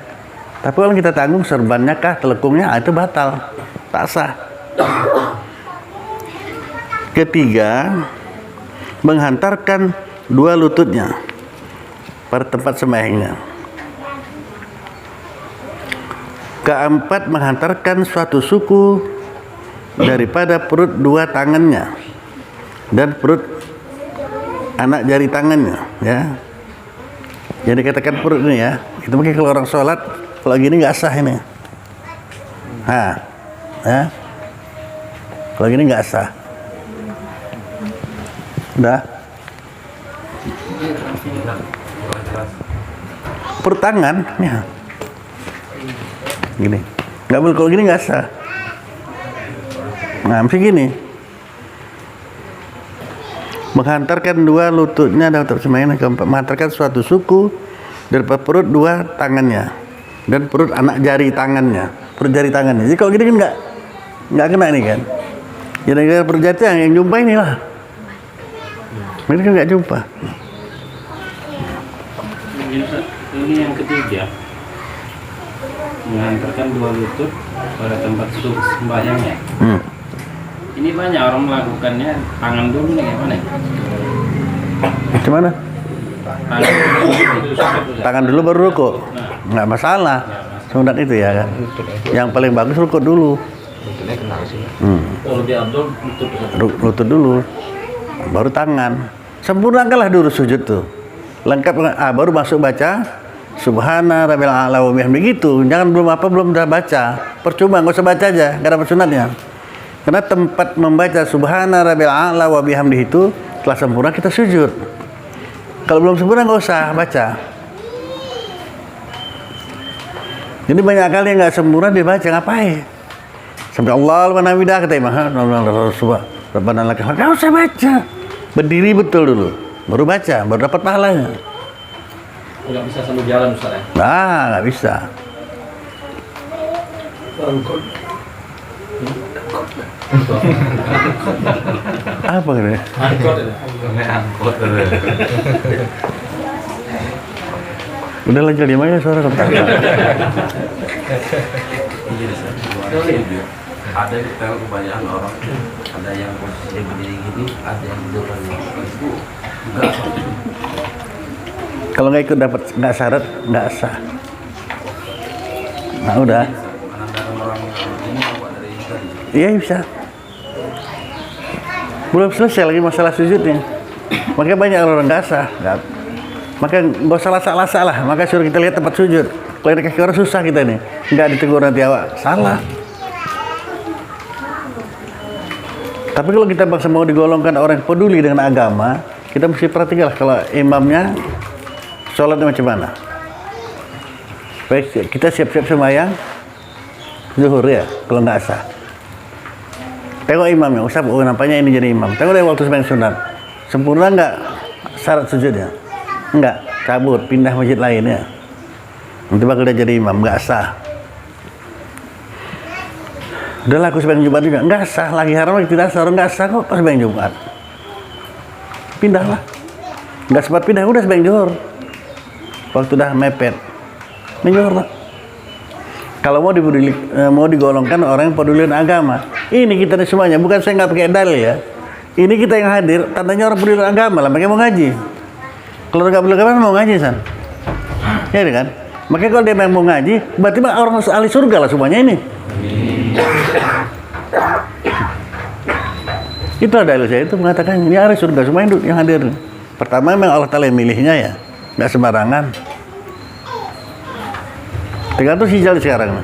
Speaker 1: Tapi kalau kita tanggung serbannya kah, telekungnya, itu batal, tak sah. Ketiga, menghantarkan 2 lututnya pada tempat sembahyangnya. Keempat, menghantarkan suatu suku daripada perut 2 tangannya dan perut anak jari tangannya, ya. Jadi katakan perut ini ya, itu mungkin kalau orang sholat, kalau gini nggak sah ini. Ya. Kalau gini nggak sah. Udah. Perut tangan, ya. Gini, nggak boleh kalau gini nggak sah. Nah, mesti gini. Menghantarkan 2 lututnya dan sembahyang. Keempat, menghantarkan suatu suku dari perut 2 tangannya dan perut anak jari tangannya, perut jari tangannya. Jadi kalau gini kan nggak kena ini kan. Jadi perut jari yang jumpa inilah. Ini kan nggak jumpa.
Speaker 3: Ini yang ketiga, menghantarkan 2 lutut pada tempat sembahyangnya. Ini banyak orang melakukannya tangan dulu nih, gimana?
Speaker 1: Gimana? Tangan dulu baru rukuk.
Speaker 3: Nah,
Speaker 1: Nggak masalah. Sunat itu ya kan. Yang paling bagus rukuk dulu.
Speaker 3: kalau di Abdul
Speaker 1: Lutut dulu. Baru tangan. Sempurnakanlah dulu sujud tuh. Lengkap, baru masuk baca Subhana rabbil a'la wa bihamdihi gitu. Jangan belum udah baca. Percuma, nggak usah baca aja, nggak dapat sunatnya. Karena tempat membaca Subhana rabbil a'la wa bihamdihi itu telah sempurna kita sujud. Kalau belum sempurna nggak usah baca. Jadi banyak kali yang nggak sempurna dia baca, ngapain? Sampai Allah wa namidah kata Imam Rabbana lakal hamd. Nggak usah baca. Berdiri betul dulu, baru baca, baru dapat pahalanya.
Speaker 3: nggak bisa sambil jalan Ustaz ya?
Speaker 1: Nah, nggak bisa. Apa ini?
Speaker 3: Angkot itu.
Speaker 1: Udah lanjut di mana suara ketak.
Speaker 2: Ada di tel kebanyakan orang, ada yang posisi berdiri gini, ada yang duduk itu enggak.
Speaker 1: Kalau nggak ikut dapat nggak syarat nggak sah. Nah udah.
Speaker 2: Kadang-kadang orang ini apa dari tadi.
Speaker 1: Iya bisa. Belum selesai lagi masalah sujudnya. Makanya banyak orang nggak sah. Maka nggak usah salah. Maka suruh kita lihat tempat sujud. Kalau dikasih orang susah kita nih. Nggak ditegur nanti awak. Salah. Tapi kalau kita bangsa mau digolongkan orang yang peduli dengan agama, kita mesti perhatikan kalau imamnya sholatnya macam mana. Baik, kita siap-siap sembahyang zuhur ya, kalau nggak sah. Tengok imamnya, usap, oh nampaknya ini jadi imam. Tengok dia waktu sembahyang sunat, sempurna nggak syarat sujudnya? Enggak, cabut, pindah masjid lain ya. Nanti bakal dia jadi imam, nggak sah. Udahlah aku sembahyang Jumat juga, nggak sah, lagi haram lagi tidak sah, orang nggak sah kok pas sembahyang Jumat. Pindahlah, nggak sempat pindah, udah sembahyang zuhur. Waktu udah mepet, zuhur lah. Kalau mau digolongkan orang yang peduli dengan agama, ini kita semuanya, bukan saya nggak pakai dalil ya. Ini kita yang hadir, tandanya orang peduli dengan agama lah, makanya mau ngaji. Kalau nggak peduli agama mau ngaji san, ya kan? Makanya kalau dia memang mau ngaji, berarti orang ahli surga lah semuanya ini. Itu dalil saya itu mengatakan ini ahli surga semua yang hadir. Pertama memang Allah Ta'ala yang milihnya ya, nggak sembarangan. Tergantung si jali sekarang.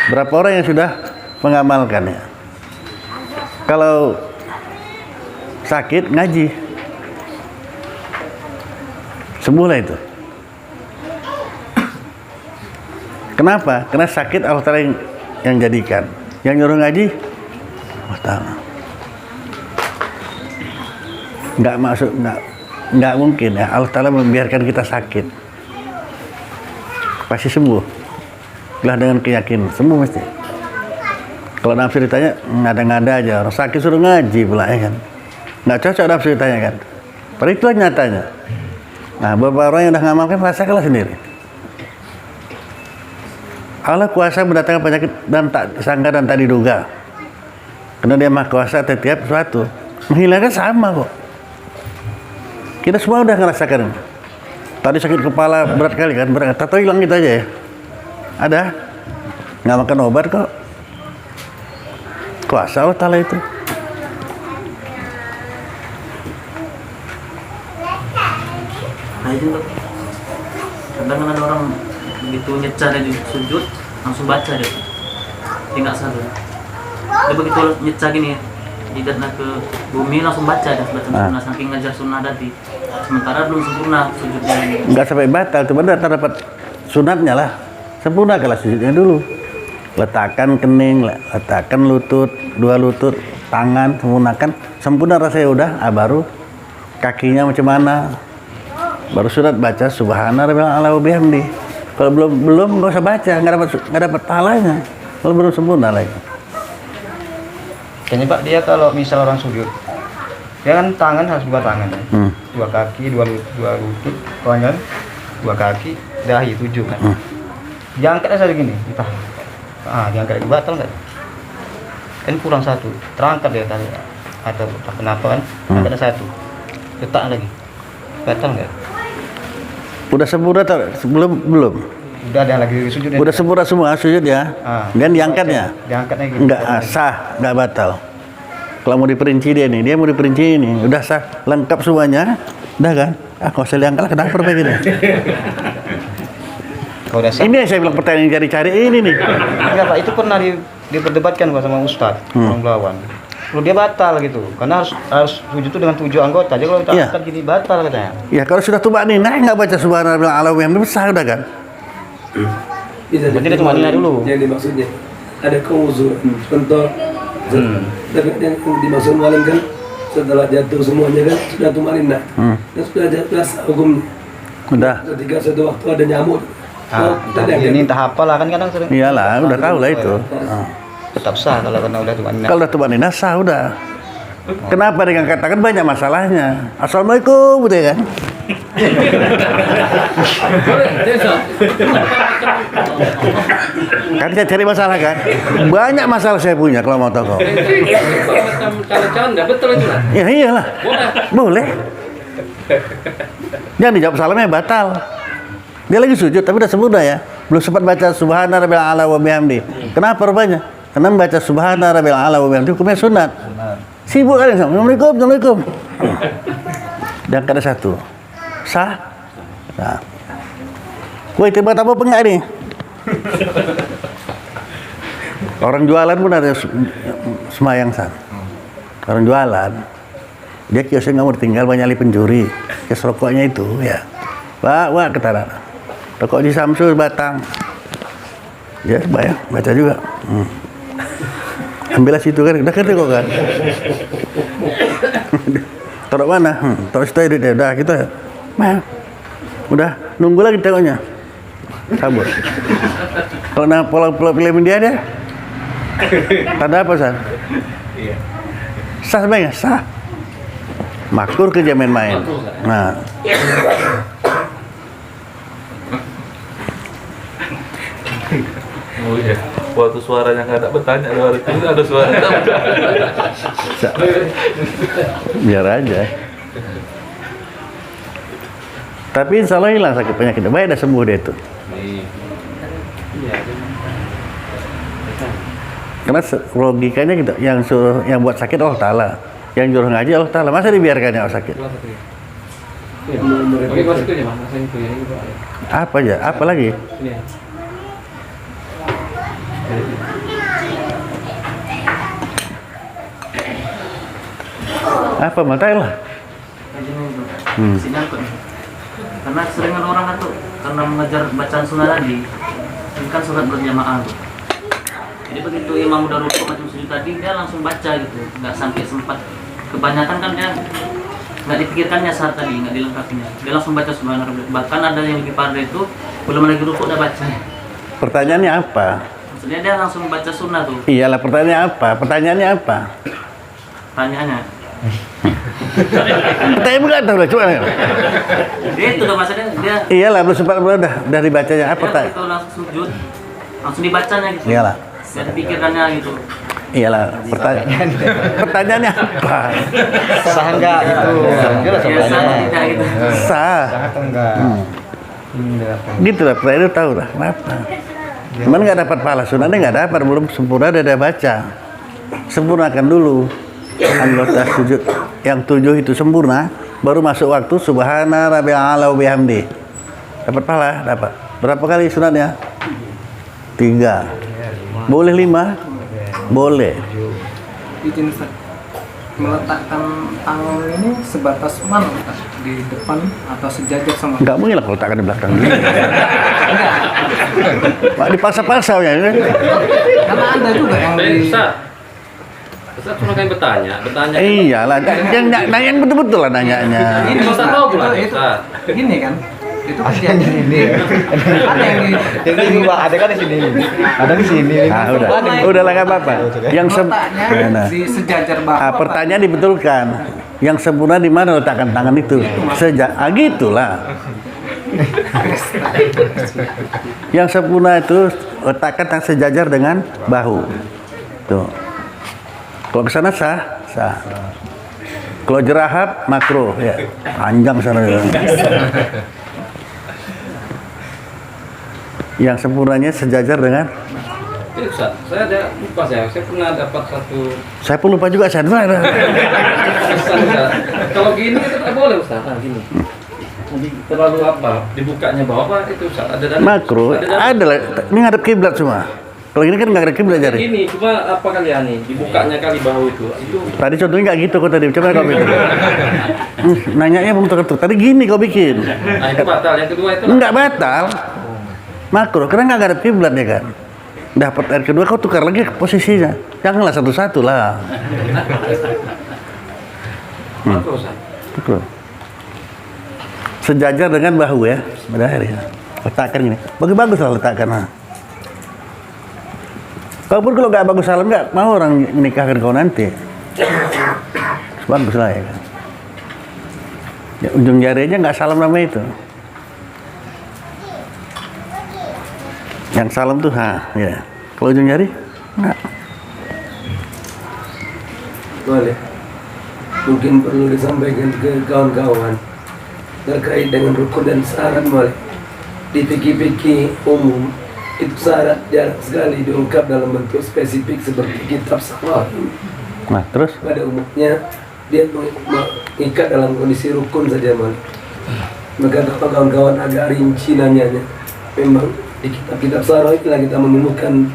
Speaker 1: Berapa orang yang sudah mengamalkannya? Kalau sakit ngaji, sembuhlah itu. Kenapa? Karena sakit Allah Ta'ala yang jadikan. Yang nyuruh ngaji Allah Ta'ala. Nggak mungkin ya Allah Ta'ala membiarkan kita sakit. Pasti sembuh. Lah dengan keyakinan sembuh mesti. Kalau nafsu ditanya ngada-ngada aja, orang sakit suruh ngaji pula ya kan. Nggak cocok nafsu ditanya kan. Padahal itulah nyatanya. Nah, beberapa orang yang udah ngamalkan rasakanlah sendiri. Allah kuasa mendatangkan penyakit dan tak disangka dan tak diduga. Karena dia maha kuasa setiap sesuatu. Menghilangkan sama kok. Kita semua udah ngerasakan. Tadi sakit kepala berat kali kan, berat. Tato hilang gitu aja ya. Ada? Nggak makan obat kok. Kuasa Allah Ta'ala itu.
Speaker 5: Nah itu tuh. Kadang ada orang begitu nyecah dari sujud langsung baca dia. Dia nggak sadar. Dia begitu nyecah gini, jidatnya ke bumi langsung baca dah sunnah saking ngajar sunnah tadi. Sementara belum sempurna sujudnya.
Speaker 1: Nggak sampai batal, cuma dapat sunatnya lah. Sempurna kalau sujudnya dulu. Letakkan kening, letakkan lutut, dua lutut, tangan, sempurnakan. Sempurna rasanya udah, baru kakinya macam mana. Baru sunat baca subhanallah wa bihamdi. Kalau belum nggak usah baca, nggak dapat pahalanya. Kalau belum sempurna lagi.
Speaker 6: Kayaknya Pak, dia kalau misal orang sujud, dia kan tangan harus dua tangan, dua kaki, dua lutut, tangan, dua kaki, dahi 7 kan. Diangkat aja gini, entah, diangkat lagi batal nggak? Kan kurang 1, terangkat dia tadi, atau kenapa kan? Angkat 1, letak lagi, batal nggak?
Speaker 1: Udah sempurna atau belum?
Speaker 6: Udah ada lagi sujud.
Speaker 1: Udah sempurna semua sujud ya. Dan diangkatnya.
Speaker 6: Diangkatnya gitu.
Speaker 1: Enggak sah, enggak batal. Kalau mau diperinci dia mau diperinci ini. Udah sah, lengkap semuanya. Udah kan? Kalau saya diangkat kenapa perbaiki ini?
Speaker 6: Kalau udah sah.
Speaker 1: Ini yang saya bilang pertanyaan yang cari-cari ini nih.
Speaker 6: Enggak Pak, itu pernah diperdebatkan Pak sama Ustadz orang lawan. Kalau dia batal gitu, karena harus sujud itu dengan 7 anggota. Jadi kalau kita angkat gini batal katanya. Ya
Speaker 1: kalau sudah tumakninah nggak baca subhanallah wa bihamdihi sah udah kan?
Speaker 6: Berarti dia tumakninah dulu.
Speaker 7: Yang dimaksudnya ada keuzuran. Contoh, yang dimaksud walim kan setelah jatuh semuanya kan sudah tumakninah. Dan sudah jelas hukumnya.
Speaker 1: Udah.
Speaker 7: Ketika suatu waktu ada nyamuk.
Speaker 6: Ini entah apa lah kan kadang sering.
Speaker 1: Iyalah, udah tahu lah itu.
Speaker 6: Tetap sah kalau karena udah tumakninah.
Speaker 1: Kalau udah tumakninah sah udah. Kenapa dengan katakan banyak masalahnya? Assalamualaikum, gitu ya kan? Kan saya cari masalah kan? Banyak masalah saya punya kalau mau tahu.
Speaker 3: Calon-calon nggak betul itu lah.
Speaker 1: Ya iyalah. Boleh. Jangan dijawab salamnya batal. Dia lagi sujud tapi udah sempurna ya. Belum sempat baca subhana rabbil a'la wa bihamdi. Kenapa rupanya? Karena membaca subhana rabbil a'la wa bihamdi hukumnya sunat. Sibuk kalian sama. Assalamualaikum. Dan kada 1. Sah? Nah. Woi, tiba apa enggak nih? Orang jualan pun ada semayang sah. orang jualan. Dia kiosnya nggak mau tinggal, banyak ahli pencuri. Kios rokoknya itu ya. Wah kata anak. Rokok di Samsul batang. Ya bayar, baca juga. Ambillah situ kan, udah kerja kok kan. Taruh mana? Taruh situ aja, udah kita. Nah, udah nunggu lagi tengoknya. Kabur. Kalau nak pola film dia deh. Tanda apa San?
Speaker 3: Iya.
Speaker 1: Sah sebenarnya, sah. Makruh kerja main-main. Nah.
Speaker 2: Oh iya, waktu suaranya nggak ada bertanya, ada suara.
Speaker 1: Biar aja. Tapi insya Allah hilang sakit penyakitnya. Baik, dah sembuh dia itu. Karena logikanya gitu, yang buat sakit Allah Ta'ala, yang nyuruh ngaji Allah Ta'ala, masa dibiarkannya orang sakit?
Speaker 3: Oke, mas itu ya, mas. Itu ya, ini, Pak.
Speaker 1: Apa aja? Apa lagi?
Speaker 3: Ini ya.
Speaker 1: Apa matai lah?
Speaker 5: Sinyal kok. Karena seringan orang kan tuh karena mengejar bacaan sunnah tadi, ini kan sholat berjamaah tuh. Jadi begitu imam udah rukuk macam sujud tadi, dia langsung baca gitu, nggak sampai sempat. Kebanyakan kan dia nggak dipikirkannya saat tadi, nggak dilengkapinya. Dia langsung baca subhanallah. Bahkan ada yang lebih parah itu belum lagi rukuk udah baca.
Speaker 1: Pertanyaannya apa?
Speaker 5: Maksudnya dia langsung baca sunnah tuh.
Speaker 1: Iyalah, pertanyaannya apa? Pertanyaannya apa?
Speaker 5: Tanyaannya.
Speaker 1: Tapi nggak tahu lah, cuman.
Speaker 5: Dia itu udah maksudnya dia.
Speaker 1: Iyalah, belum sempat udah dibacanya apa
Speaker 5: Dia
Speaker 1: tadi?
Speaker 5: itu langsung sujud, langsung dibacanya gitu.
Speaker 1: Iyalah.
Speaker 5: Dan pikirkannya gitu.
Speaker 1: Iyalah, pertanyaannya apa?
Speaker 6: Sah enggak itu? Jelas
Speaker 5: Biasa
Speaker 6: pertanyaannya.
Speaker 5: tidak gitu.
Speaker 1: Sah.
Speaker 6: Sah atau enggak?
Speaker 1: Gitu lah, pertanyaan itu tahu lah kenapa. Cuman nggak dapat pahala, sunatnya nggak dapat, belum sempurna dia baca. Sempurnakan dulu anggota sujud yang 7 itu sempurna, baru masuk waktu subhana rabbil a'la wa bihamdi. Dapat pahala, dapat. Berapa kali sunatnya? 3. Boleh 5? Boleh.
Speaker 8: Izin Ustaz, meletakkan tangan ini sebatas mana Ustaz? Di depan atau sejajar sama?
Speaker 1: Nggak mungkin lah kalau letakkan di belakang gini. Pak dipaksa-paksa ya.
Speaker 8: Karena ada juga yang di
Speaker 3: Ustaz cuma kayak bertanya.
Speaker 1: Iyalah, yang nanya betul-betul lah nanyanya.
Speaker 8: ini
Speaker 3: Ustaz
Speaker 8: Ustaz,
Speaker 3: tahu pula,
Speaker 8: itu
Speaker 3: Ustaz.
Speaker 8: gini kan? Itu
Speaker 6: Yang di sini.
Speaker 8: ada yang di
Speaker 6: Ini Pak, ada kan di sini. Ada di sini.
Speaker 1: Ah, udah lah nggak apa-apa. Yang
Speaker 8: letaknya
Speaker 1: Nah.
Speaker 8: di sejajar bawah.
Speaker 1: Pertanyaan dibetulkan. Yang sempurna di mana letakkan tangan itu? Gitulah. Yang sempurna itu letakkan tangan sejajar dengan bahu. Tuh. Kalau ke sana sah. Kalau jerahap makruh ya. Panjang sana. Yang sempurnanya sejajar dengan.
Speaker 3: Ini Ustaz, saya ada lupa saya pernah dapat satu
Speaker 1: Saya pun lupa juga saya.
Speaker 3: pesan Ustaz. Kalau gini itu tak boleh Ustaz. Nah, gini. Jadi terlalu apa? Dibukanya bawah apa itu Ustaz? Ada dalil?
Speaker 1: Makruh. Ada lah. Ini ngadep kiblat semua. Kalau ini kan nggak ada kiblat jari.
Speaker 3: Ini cuma apa kalian nih? Dibukanya kali bahu itu.
Speaker 1: Tadi contohnya nggak gitu kok tadi. Coba kau bikin. Nanyanya belum terketuk. Tadi gini kau bikin.
Speaker 3: Nah, itu batal. Yang kedua itu
Speaker 1: Nggak batal. Makruh. Karena nggak ada kiblat ya kan. Dapat air kedua kau tukar lagi posisinya. Janganlah satu-satu lah.
Speaker 3: makruh Ustaz.
Speaker 1: Makruh. Sejajar dengan bahu ya. Pada akhirnya. Letakkan gini. Bagus-bagus lah letakkan. Nah. Kalaupun kalau nggak bagus salam nggak mau orang menikahkan kau nanti. Bagus lah ya kan. Ya, ujung jari aja nggak salam namanya itu. Yang salam tuh ya. Kalau ujung jari nggak.
Speaker 7: Boleh. Mungkin perlu disampaikan ke kawan-kawan terkait dengan rukun dan syarat boleh. Di fikih-fikih umum itu syarat jarang sekali diungkap dalam bentuk spesifik seperti kitab salat.
Speaker 1: Nah terus
Speaker 7: Pada umumnya dia mengikat dalam kondisi rukun saja boleh. Maka kalau kawan-kawan agak rinci nanyanya, memang di kitab-kitab salat itulah kita menemukan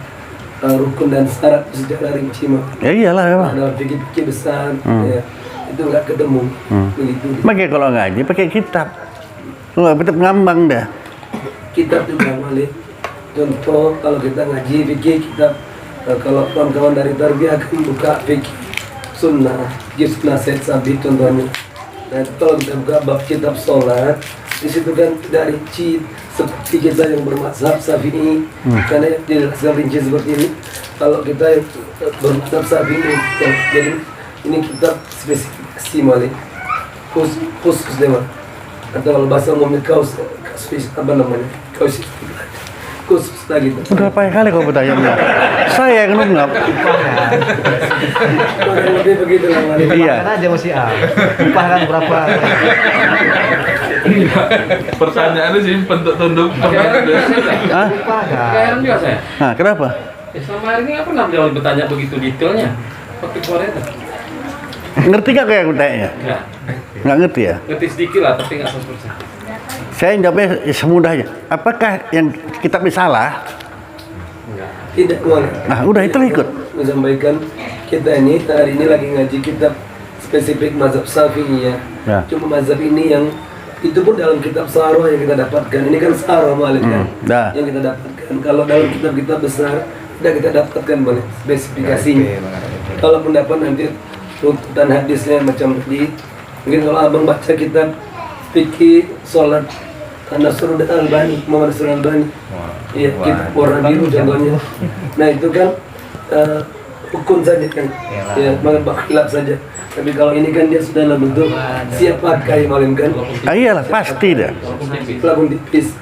Speaker 7: rukun dan syarat secara rinci mah.
Speaker 1: Ya iyalah memang.
Speaker 7: Dalam fikih-fikih besar ya, itu nggak ketemu begitu.
Speaker 1: Makanya kalau ngaji pakai kitab. Lu nggak tetap ngambang dah.
Speaker 7: Kitab juga boleh. Contoh kalau kita ngaji fikih kitab, kalau kawan-kawan dari tarbiyah akan buka fikih sunnah, juz nasihat sabit contohnya. Nah kalau kita buka bab kitab sholat, di situ kan dari rinci seperti kita yang bermazhab Syafi'i, karena dijelaskan rinci seperti ini. Kalau kita yang bermazhab Syafi'i, jadi ini kitab spesifikasi malik khusus dewan. Atau kalau bahasa umumnya kaus apa namanya, kaus khusus lagi.
Speaker 1: Udah banyak kali kau bertanya dia. Saya yang nunggap.
Speaker 7: Kurang lebih begitu lah malik.
Speaker 1: Iya.
Speaker 6: Kan aja masih upah kan berapa?
Speaker 2: Pertanyaannya simpen untuk tunduk.
Speaker 1: Hah?
Speaker 6: Upah kan.
Speaker 3: Heran juga saya.
Speaker 1: Nah, kenapa?
Speaker 3: Selama hari ini nggak pernah beliau bertanya begitu detailnya. Seperti Korea itu.
Speaker 1: Ngerti gak kayak aku tanya?
Speaker 3: Enggak.
Speaker 1: Nggak ngerti ya?
Speaker 3: Ngerti sedikit lah, tapi nggak 100%.
Speaker 1: Saya jawabnya semudahnya. Apakah yang kitab ini salah?
Speaker 3: Enggak.
Speaker 7: Tidak boleh.
Speaker 1: Nah, udah itu ikut.
Speaker 7: Menyampaikan kita ini hari ini lagi ngaji kitab spesifik mazhab Syafi'i ya.
Speaker 1: Ya.
Speaker 7: Cuma mazhab ini yang itu pun dalam kitab Sarah yang kita dapatkan. Ini kan Sarah Malik kan.
Speaker 1: Dah.
Speaker 7: Yang kita dapatkan. Kalau dalam kitab-kitab besar tidak kita dapatkan boleh spesifikasinya. Kalaupun dapat nanti runtutan hadisnya macam tadi. Mungkin kalau abang baca kitab fikih sholat Nasrul Albani, Muhammad Nasrul Albani. Iya, kitab warna biru contohnya. Nah itu kan hukum saja kan, ya mengenai khilaf saja. Tapi kalau ini kan dia sudah dalam bentuk siap pakai malam kan.
Speaker 1: Ah, iyalah pasti dah.
Speaker 7: Pelakon tipis.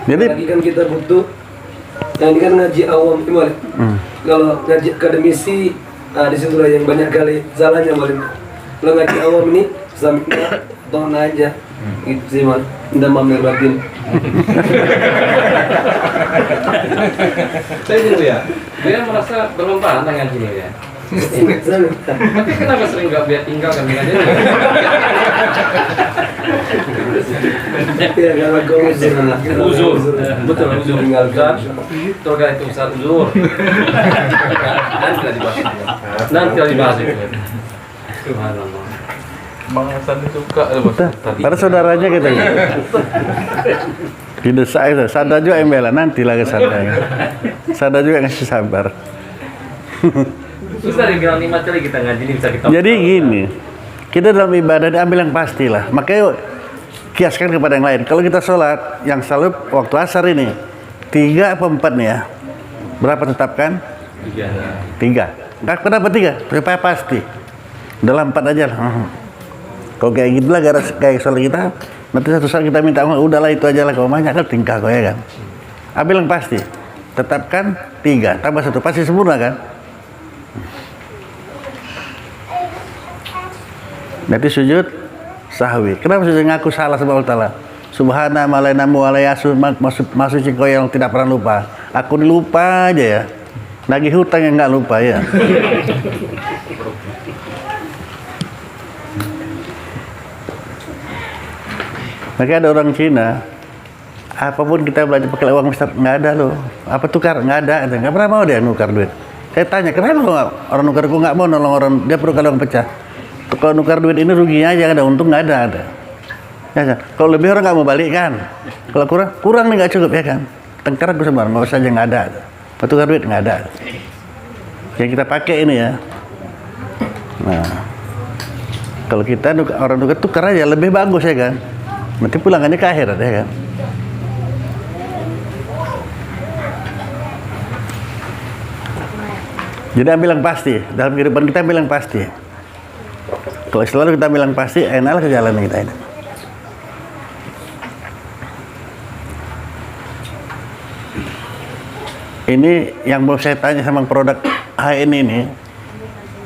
Speaker 1: Jadi-
Speaker 7: lagi kan kita butuh. Yang ini kan ngaji awam malam. Kalau ngaji akademisi, di situ lah yang banyak kali salahnya malam. Kalau ngaji awam ini sampai tahun aja. Gitu sih mal. Udah mamer batin.
Speaker 3: Saya dulu ya, dia merasa berlomba dengan gini ya. Tapi kenapa sering nggak biar tinggalkan dengan dia?
Speaker 7: Ya kalau kau
Speaker 3: Uzur, betul uzur.
Speaker 7: tinggalkan.
Speaker 3: Terkait itu Ustaz uzur. Nanti lah dibahas. Nanti lah dibahas itu. Subhanallah.
Speaker 2: Bang Hasan suka
Speaker 1: Para saudaranya kita. Didesak itu. Sadar juga embela nantilah ke sadar. Sadar juga ngasih sabar.
Speaker 3: Susah dibilang nikmat kali kita ngaji ini bisa kita.
Speaker 1: Jadi gini, kita dalam ibadah diambil yang pastilah. Makanya kiaskan kepada yang lain. Kalau kita sholat, yang selalu waktu asar ini 3 apa 4 nih ya? Berapa tetapkan? 3. Kenapa 3? Supaya pasti. Dalam 4 aja lah. Kalau kayak gitulah kayak sholat kita, nanti satu saat kita minta udahlah itu aja lah. Kalau banyak kan tingkah kau ya kan. Ambil yang pasti. Tetapkan 3 tambah 1 pasti sempurna kan? Nanti sujud sahwi. Kenapa sujud ngaku salah sama Allah Ta'ala? Subhana malainamu alayasu maksud kau yang tidak pernah lupa. Aku lupa aja ya. Nagih hutang yang nggak lupa ya. Makanya ada orang Cina, apapun kita belajar pakai uang besar nggak ada loh. Apa tukar nggak ada, nggak pernah mau dia nukar duit. Saya tanya kenapa orang nukar aku nggak mau nolong orang, dia perlu kalau pecah. Kalau nukar duit ini ruginya aja, ada untung nggak ada. Ya, kalau lebih orang nggak mau balik kan. Kalau kurang nih nggak cukup ya kan. Tengkar aku sebenarnya nggak usah aja nggak ada. Tukar duit nggak ada. Yang kita pakai ini ya. Nah, kalau kita orang nukar tukar aja lebih bagus ya kan. Nanti pulangannya ke akhirat ya kan. Jadi ambil yang pasti dalam kehidupan kita, ambil yang pasti. Kalau selalu kita bilang pasti, enaklah ke jalan kita ini. Ini yang mau saya tanya sama produk HN ini,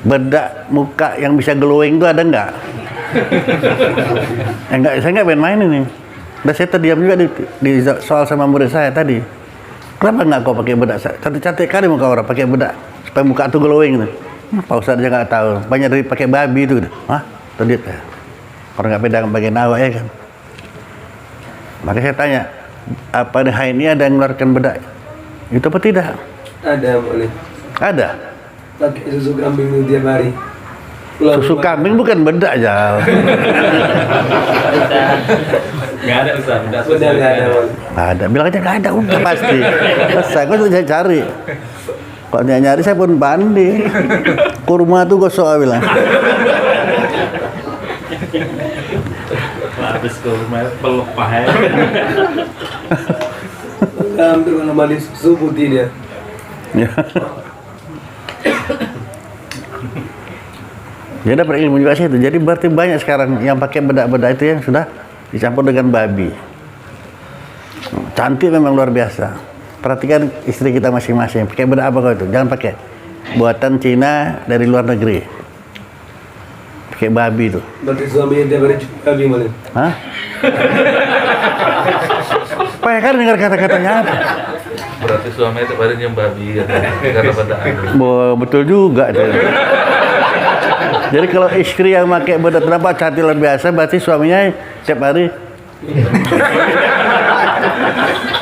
Speaker 1: bedak muka yang bisa glowing itu ada nggak? Enggak, saya nggak main-main ini. Dan saya terdiam juga di soal sama murid saya tadi. Kenapa nggak kau pakai bedak? Cantik-cantik kali muka orang pakai bedak supaya muka itu glowing gitu. Pak Ustadz aja nggak tahu. Banyak dari pakai babi itu gitu. Hah? Tadi ya. Orang nggak pegang bagian awak ya kan. Maka saya tanya, apa ini ada yang mengeluarkan bedak? Itu apa tidak?
Speaker 7: Ada boleh.
Speaker 1: Ada.
Speaker 7: Pakai susu kambing itu tiap hari.
Speaker 1: Susu kambing bukan bedak aja.
Speaker 3: Nggak ada Ustaz, bedak susu.
Speaker 7: Udah nggak ada. Bang.
Speaker 1: Ada, bilang aja nggak ada, udah pasti. Selesai, gue sudah cari. Kok dia nyari saya pun bandi. Kurma tuh gosok bilang.
Speaker 3: Habis kurma pelepah ya.
Speaker 7: Hampir kalau mandi susu putih dia.
Speaker 1: Ya. Dia dapat ilmu juga sih itu. Jadi berarti banyak sekarang yang pakai bedak-bedak itu yang sudah dicampur dengan babi. Cantik memang luar biasa. Perhatikan istri kita masing-masing. Pakai bedak apa kau itu? Jangan pakai buatan Cina dari luar negeri. Pakai babi itu.
Speaker 7: Berarti suaminya tiap hari cuci babi malah.
Speaker 1: Hah? Pak kan dengar kata-katanya apa?
Speaker 9: Berarti suaminya tiap hari nyium babi karena bedaan.
Speaker 1: Betul juga. Jadi kalau istri yang pakai bedak terdapat cantik luar biasa, berarti suaminya setiap hari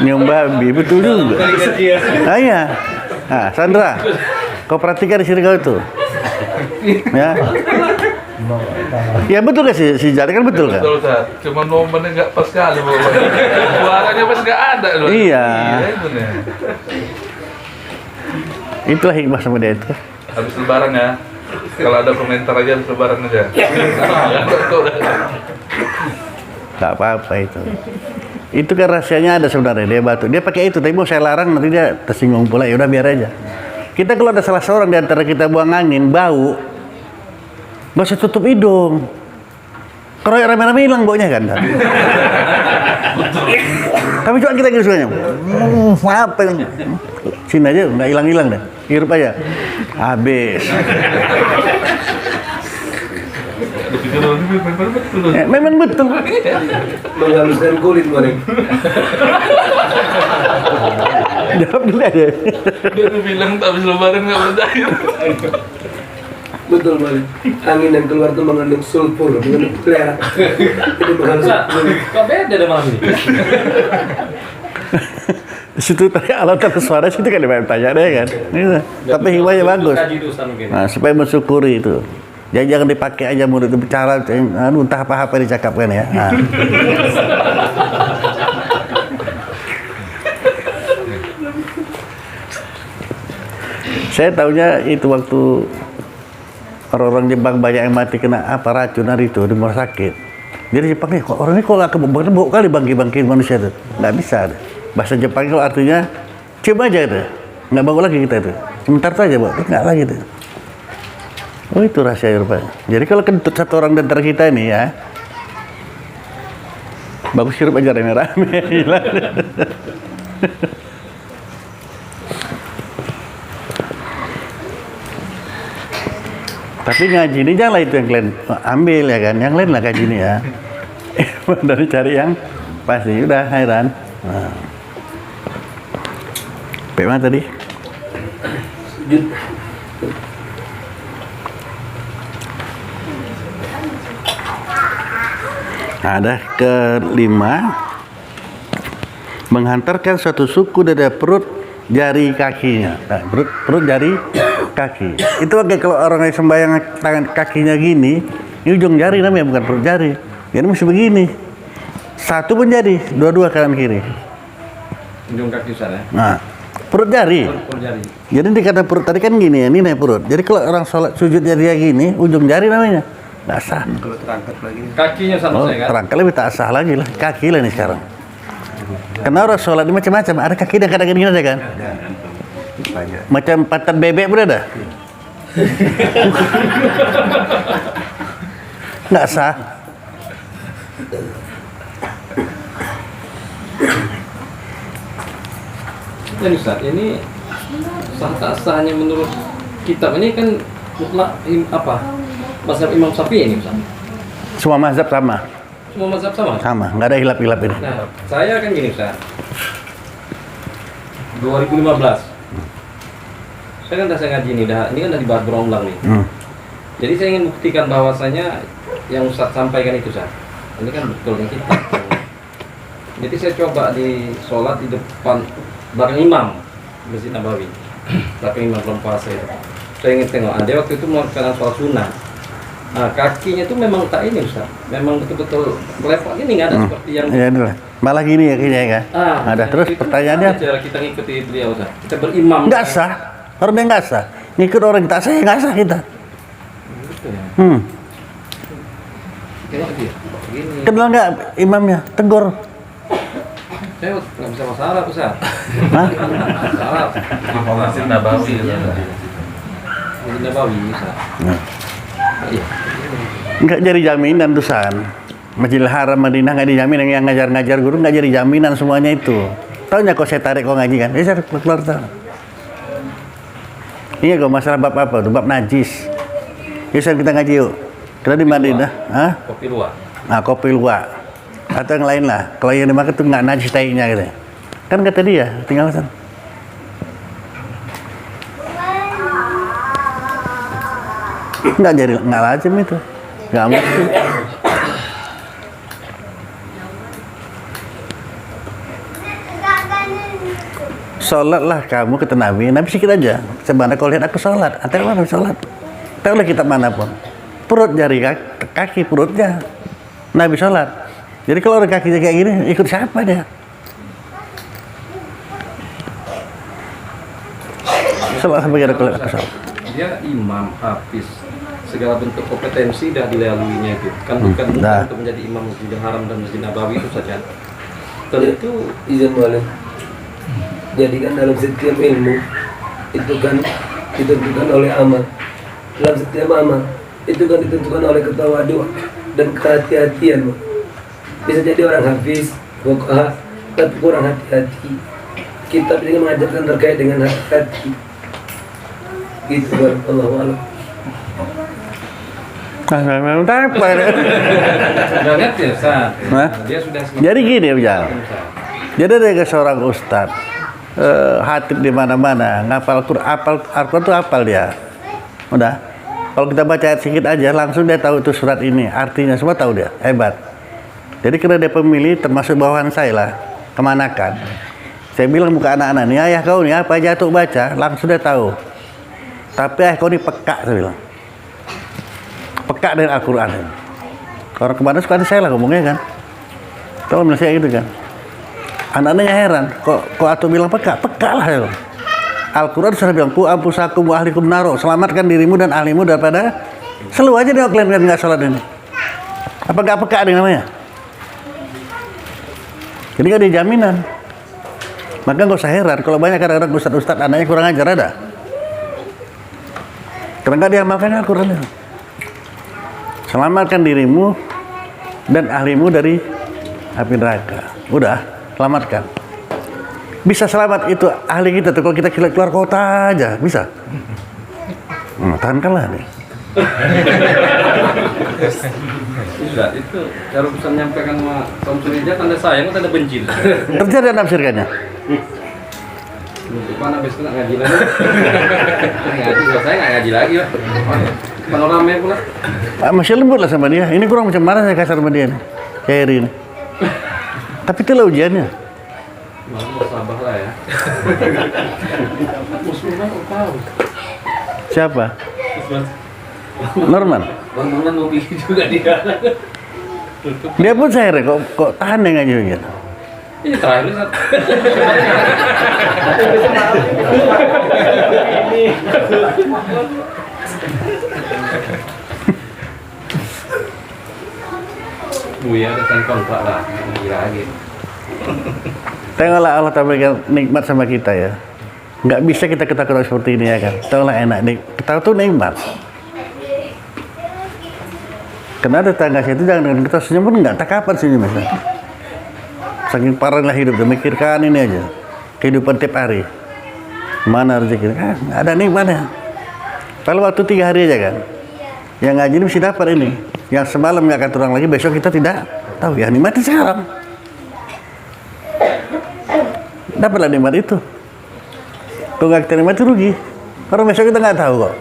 Speaker 1: nyium babi, betul juga. Ah iya. Nah, Sandra, kau perhatikan di sini kau itu. Ya. Ya betul kan si Jari kan betul kan?
Speaker 9: Betul Ustaz. Cuma momennya nggak pas sekali suaranya pas nggak ada loh.
Speaker 1: Iya.
Speaker 9: Itu nih.
Speaker 1: Itulah hikmah sama dia itu.
Speaker 9: Habis lebaran ya. Kalau ada komentar aja habis lebaran aja.
Speaker 1: Gak apa-apa itu. Itu kan rahasianya ada sebenarnya, dia batuk. Dia pakai itu, tapi mau saya larang nanti dia tersinggung pula. Ya udah biar aja. Kita kalau ada salah seorang di antara kita buang angin, bau, nggak usah tutup hidung. Kalau rame-rame hilang baunya kan. Tapi coba kita sukanya. Apa yang sini aja nggak hilang-hilang deh. Hirup aja. Habis. Ya, memang betul.
Speaker 7: Menghaluskan kulit maling.
Speaker 1: Jawab dulu aja.
Speaker 9: Dia tuh bilang tak habis lebaran nggak berakhir.
Speaker 7: Betul maling. Angin yang keluar tuh mengandung sulfur, mengandung chloride. Itu menghaluskan kulit.
Speaker 3: Kok beda deh malam ini?
Speaker 1: Di situ tadi alat suara situ kan dia tanya deh kan. Ini, tapi hikmahnya bagus. Nah, supaya mensyukuri itu. Jangan dipakai aja mulut itu bicara, entah apa-apa dicakapkan ya. Nah. Saya tahunya itu waktu orang-orang Jepang banyak yang mati kena apa racunan itu di rumah sakit. Jadi Jepang nih, kok orang ini kok nggak kebangkitan, bau kali bangkit manusia itu, nggak bisa. Bahasa Jepang itu artinya coba aja itu, nggak bau lagi kita itu. Sebentar saja bau, nggak lagi itu. Oh itu rahasia rupanya. Jadi kalau kentut satu orang di antara kita ini ya, bagus hirup aja rame-rame. Tapi ngaji ini janganlah itu yang kalian ambil ya kan, yang lain lah ngaji ini ya. Dari cari yang pasti udah heran. Nah. Bagaimana tadi?
Speaker 7: Sujud.
Speaker 1: Ada kelima, menghantarkan suatu suku dari perut jari kakinya. Nah, perut jari kaki. Itu kayak kalau orang yang sembahyang tangan kakinya gini, ini ujung jari namanya bukan perut jari. Jadi mesti begini. Satu pun jadi, dua-dua kanan kiri.
Speaker 3: Ujung kaki sana.
Speaker 1: Nah, perut jari.
Speaker 3: Perut jari.
Speaker 1: Jadi dikata perut tadi kan gini ya, ini nih perut. Jadi kalau orang sholat sujudnya dia gini, ujung jari namanya. Nggak sah.
Speaker 4: Kalau terangkat lagi.
Speaker 3: Kakinya sama
Speaker 1: Oh,
Speaker 3: saya kan?
Speaker 1: terangkat lebih tak sah lagi lah. Kaki lah ini sekarang. Karena orang sholat ini macam-macam. Ada kaki dan kadang gini aja kan? Macam pantat bebek pun ada. Nggak sah.
Speaker 3: Dan Ustaz, ini sah tak sahnya menurut kitab ini kan mutlak apa? Mazhab Imam Syafi'i ini Ustaz.
Speaker 1: Semua mazhab sama.
Speaker 3: Semua mazhab sama?
Speaker 1: Sama. Nggak ada hilap-hilap ini.
Speaker 3: Nah, saya kan gini Ustaz. 2015. Saya kan saya ngaji ini kan udah dibahas berulang nih. Jadi saya ingin buktikan bahwasanya yang Ustaz sampaikan itu Ustaz. Ini kan betulnya kitab. Jadi saya coba di sholat di depan bareng imam Masjid Nabawi. tapi imam belum puasa itu. Saya ingin tengok, dia waktu itu melakukan sholat sunnah. Nah, kakinya itu memang tak ini Ustaz, memang betul-betul level ini nggak ada seperti yang
Speaker 1: Ya, itulah. Malah gini ya kayaknya kan. Ada terus
Speaker 3: itu
Speaker 1: pertanyaannya.
Speaker 3: cara kita ngikuti beliau Ustaz. Kita berimam.
Speaker 1: Nggak sah. Orang yang nggak sah. Ngikut orang tak sah, nggak sah kita.
Speaker 3: Gitu ya. Tengok dia. Begini.
Speaker 1: Kenal nggak imamnya? Tegur.
Speaker 3: Saya nggak bisa bahasa Arab Ustaz.
Speaker 1: Hah?
Speaker 3: Bahasa Arab.
Speaker 2: Masjid Nabawi gitu.
Speaker 3: Masjid Nabawi bisa.
Speaker 1: Nah.
Speaker 3: Iya.
Speaker 1: Nggak jadi jaminan tuh San. Masjidil Haram Madinah nggak dijamin, yang ngajar-ngajar guru nggak jadi jaminan semuanya itu. Tahu nggak kok saya tarik kok ngaji kan? Saya keluar tahu. Iya kok masalah bab apa tuh? Bab najis. Yuk kita ngaji yuk. Kita di Madinah, ah?
Speaker 3: Kopi luar.
Speaker 1: Nah, kopi luwak atau yang lain lah. Kalau yang dimakan tuh nggak najis tainya gitu. Kan kata dia, tinggal San. Nggak jadi nggak lazim itu, nggak mesti. Sholatlah kamu kata Nabi sikit aja. Sebenarnya kalau lihat aku sholat, atau mana sholat? Tahulah kitab manapun. Perut jari kaki perutnya Nabi sholat. Jadi kalau orang kakinya kayak gini, ikut siapa dia? Sholat sampai ada kalau aku sholat.
Speaker 3: Dia imam, hafiz, segala bentuk kompetensi dah dilaluinya itu. Kan bukan untuk menjadi imam Masjidil Haram dan Masjid Nabawi itu saja. Tentu
Speaker 7: izin boleh. Jadi kan dalam setiap ilmu itu kan ditentukan oleh amal. Dalam setiap amal itu kan ditentukan oleh ketawaduan dan kehati-hatian. Bisa jadi orang hafiz, fuqaha, tapi kurang hati-hati. Kitab ini mengajarkan terkait dengan hati-hati. Gitu Allahu a'lam.
Speaker 1: Memang apa ya?
Speaker 3: sudah ngerti Ustaz.
Speaker 1: Hah?
Speaker 3: Dia sudah
Speaker 1: Jadi gini ya, jadi ada seorang ustad, hatib di mana-mana, ngapal Al-Quran tuh hafal dia. Udah. Kalau kita baca ayat sedikit aja, langsung dia tahu itu surat ini, artinya semua tahu dia, hebat. Jadi karena dia pemilih, termasuk bawahan saya lah, kemanakan. Saya bilang buka anak-anak, nih ayah kau nih apa aja tuh baca, langsung dia tahu. Tapi ayah kau ini peka, saya bilang. Peka dengan Al-Quran. Orang kemana suka saya lah ngomongnya kan. Kalau Malaysia gitu kan. Anak-anaknya heran, kok atau bilang peka lah ya. Al-Quran sudah bilang, ku ampusakum wa ahlikum naro, selamatkan dirimu dan ahlimu daripada. Selalu aja dia kalian nggak sholat ini. Apa nggak peka nih namanya? Jadi nggak ada jaminan. Maka nggak usah heran kalau banyak kadang-kadang ustad anaknya kurang ajar ada. Karena nggak diamalkan Al-Quran itu. Selamatkan dirimu dan ahlimu dari api neraka. Udah, selamatkan. Bisa selamat itu ahli kita tuh kalau kita keluar kota aja bisa. Tahankanlah nih.
Speaker 3: Tidak, itu cara bisa menyampaikan sama Samsul Ijat tanda sayang tanda benci.
Speaker 1: Terjadi nafsirkannya.
Speaker 3: Mana besok nggak ngaji lagi? Ngaji selesai nggak ngaji lagi lah. Panorama pula.
Speaker 1: Masih lembut lah sama dia. Ini kurang macam mana saya kasar sama dia nih. Kayak hari ini. Tapi itulah ujiannya.
Speaker 3: Mau sabar lah ya. Musliman tahu.
Speaker 1: Siapa? Norman.
Speaker 3: Bang Norman mau bikin juga dia.
Speaker 1: Dia pun saya kok tahan deh ngaji begitu.
Speaker 3: Ini terakhir Ustaz. Buya ada kontrak lah, lagi.
Speaker 1: Tengoklah Allah taala nikmat sama kita ya. Nggak bisa kita ketakutan seperti ini ya kan. Tengoklah enak nih. Kita tuh nikmat. Karena tetangga saya itu jangan dengan kita senyum pun nggak tak kapan senyum misalnya. Saking parahnya hidup, memikirkan ini aja. Kehidupan tiap hari. Mana rezeki? Nggak ada nikmatnya. Kalau waktu 3 hari aja kan. Yang ngaji ini mesti dapat ini. Yang semalam nggak akan turun lagi, besok kita tidak tahu. Ya nikmatnya sekarang. Dapatlah nikmat itu. Kalau nggak kita nikmat itu rugi. Karena besok kita nggak tahu kok.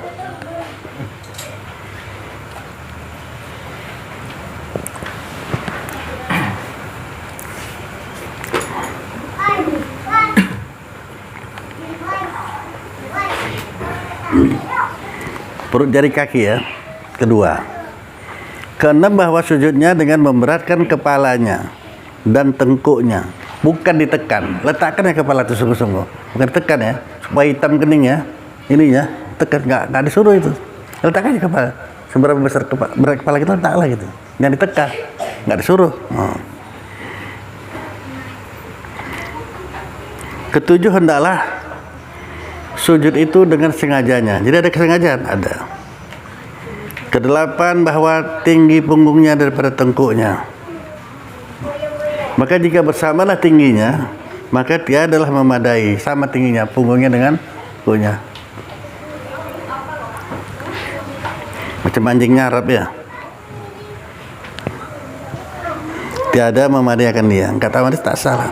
Speaker 1: perut jari kaki ya. Kedua. Keenam bahwa sujudnya dengan memberatkan kepalanya dan tengkuknya, bukan ditekan. Letakkan ya kepala itu sungguh-sungguh, bukan ditekan ya, supaya hitam kening ya. Ini ya, tekan, nggak disuruh itu. Letakkan aja kepala. Seberapa besar berat kepala kita letaklah gitu. Jangan ditekan, nggak disuruh. Ketujuh, hendaklah sujud itu dengan sengajanya. Jadi ada kesengajaan, ada. Kedelapan, bahwa tinggi punggungnya daripada tengkuknya. Maka jika bersamalah tingginya, maka tiadalah memadai sama tingginya punggungnya dengan tengkuknya. Macam anjingnya Arab ya. Tiada memadai akan dia. Kata hadis tak salah.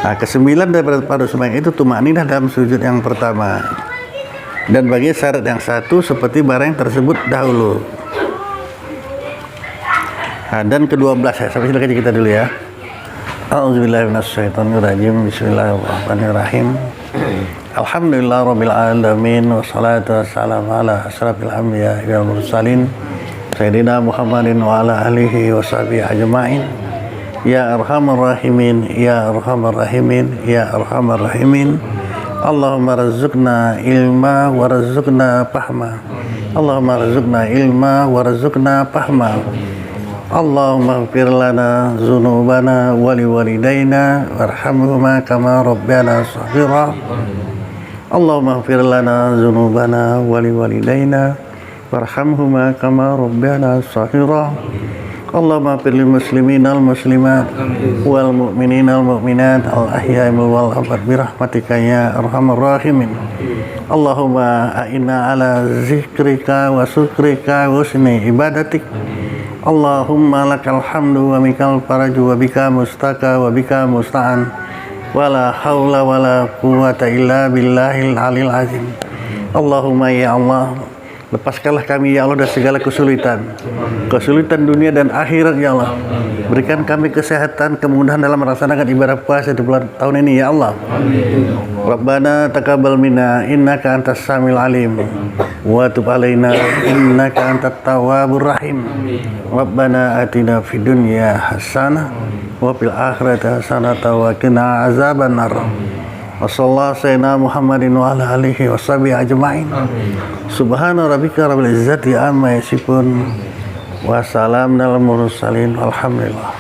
Speaker 1: Nah, kesembilan daripada fardu sembahyang itu tumakninah dalam sujud yang pertama. Dan bagi syarat yang satu seperti barang yang tersebut dahulu. Nah, dan ke-12 ya, sampai sini kaji kita dulu ya. A'udzubillahi minasyaitonirrajim. Bismillahirrahmanirrahim. Alhamdulillah rabbil alamin wassalatu wassalamu ala asyrafil anbiya'i wal mursalin sayyidina Muhammadin wa ala alihi wa sahbihi ajma'in. Ya arhamar rahimin, ya arhamar rahimin, ya arhamar rahimin. Allahumma razukna ilma wa razukna fahma. Allahumma razukna ilma wa razukna fahma. Allahumma ighfir lana dzunubana wa liwalidayna warhamhuma kama rabbana shaghira. Allahumma ighfir lana dzunubana wa liwalidayna warhamhuma kama rabbana shaghira. Allahumma ighfir lil muslimina wal muslimat wal mu'minina wal mu'minat al ahya'i wal amwat bi rahmatika ya arhamar rahimin. Allahumma a'inna ala zikrika wa syukrika wa husni ibadatik. Allahumma lakal hamdu wa mikal faraju wa bika mustaka wa bika musta'an wa la hawla wa la quwwata illa billahil alil azim. Allahumma ya Allah, lepaskanlah kami ya Allah dari segala kesulitan dunia dan akhirat ya Allah. Berikan kami kesehatan, kemudahan dalam melaksanakan ibadah puasa di bulan tahun ini ya Allah. Rabbana taqabbal minna innaka antas samiul alim wa tub alaina innaka antat tawwabur rahim. Rabbana atina fid dunya hasanah wa fil akhirati hasanah wa qina azabannar. Wassallallahu sayyidina Muhammadin wa ala alihi wa sahbihi ajma'in. Subhana rabbika rabbil izzati amma yasifun wa salamun alal mursalin walhamdulillah.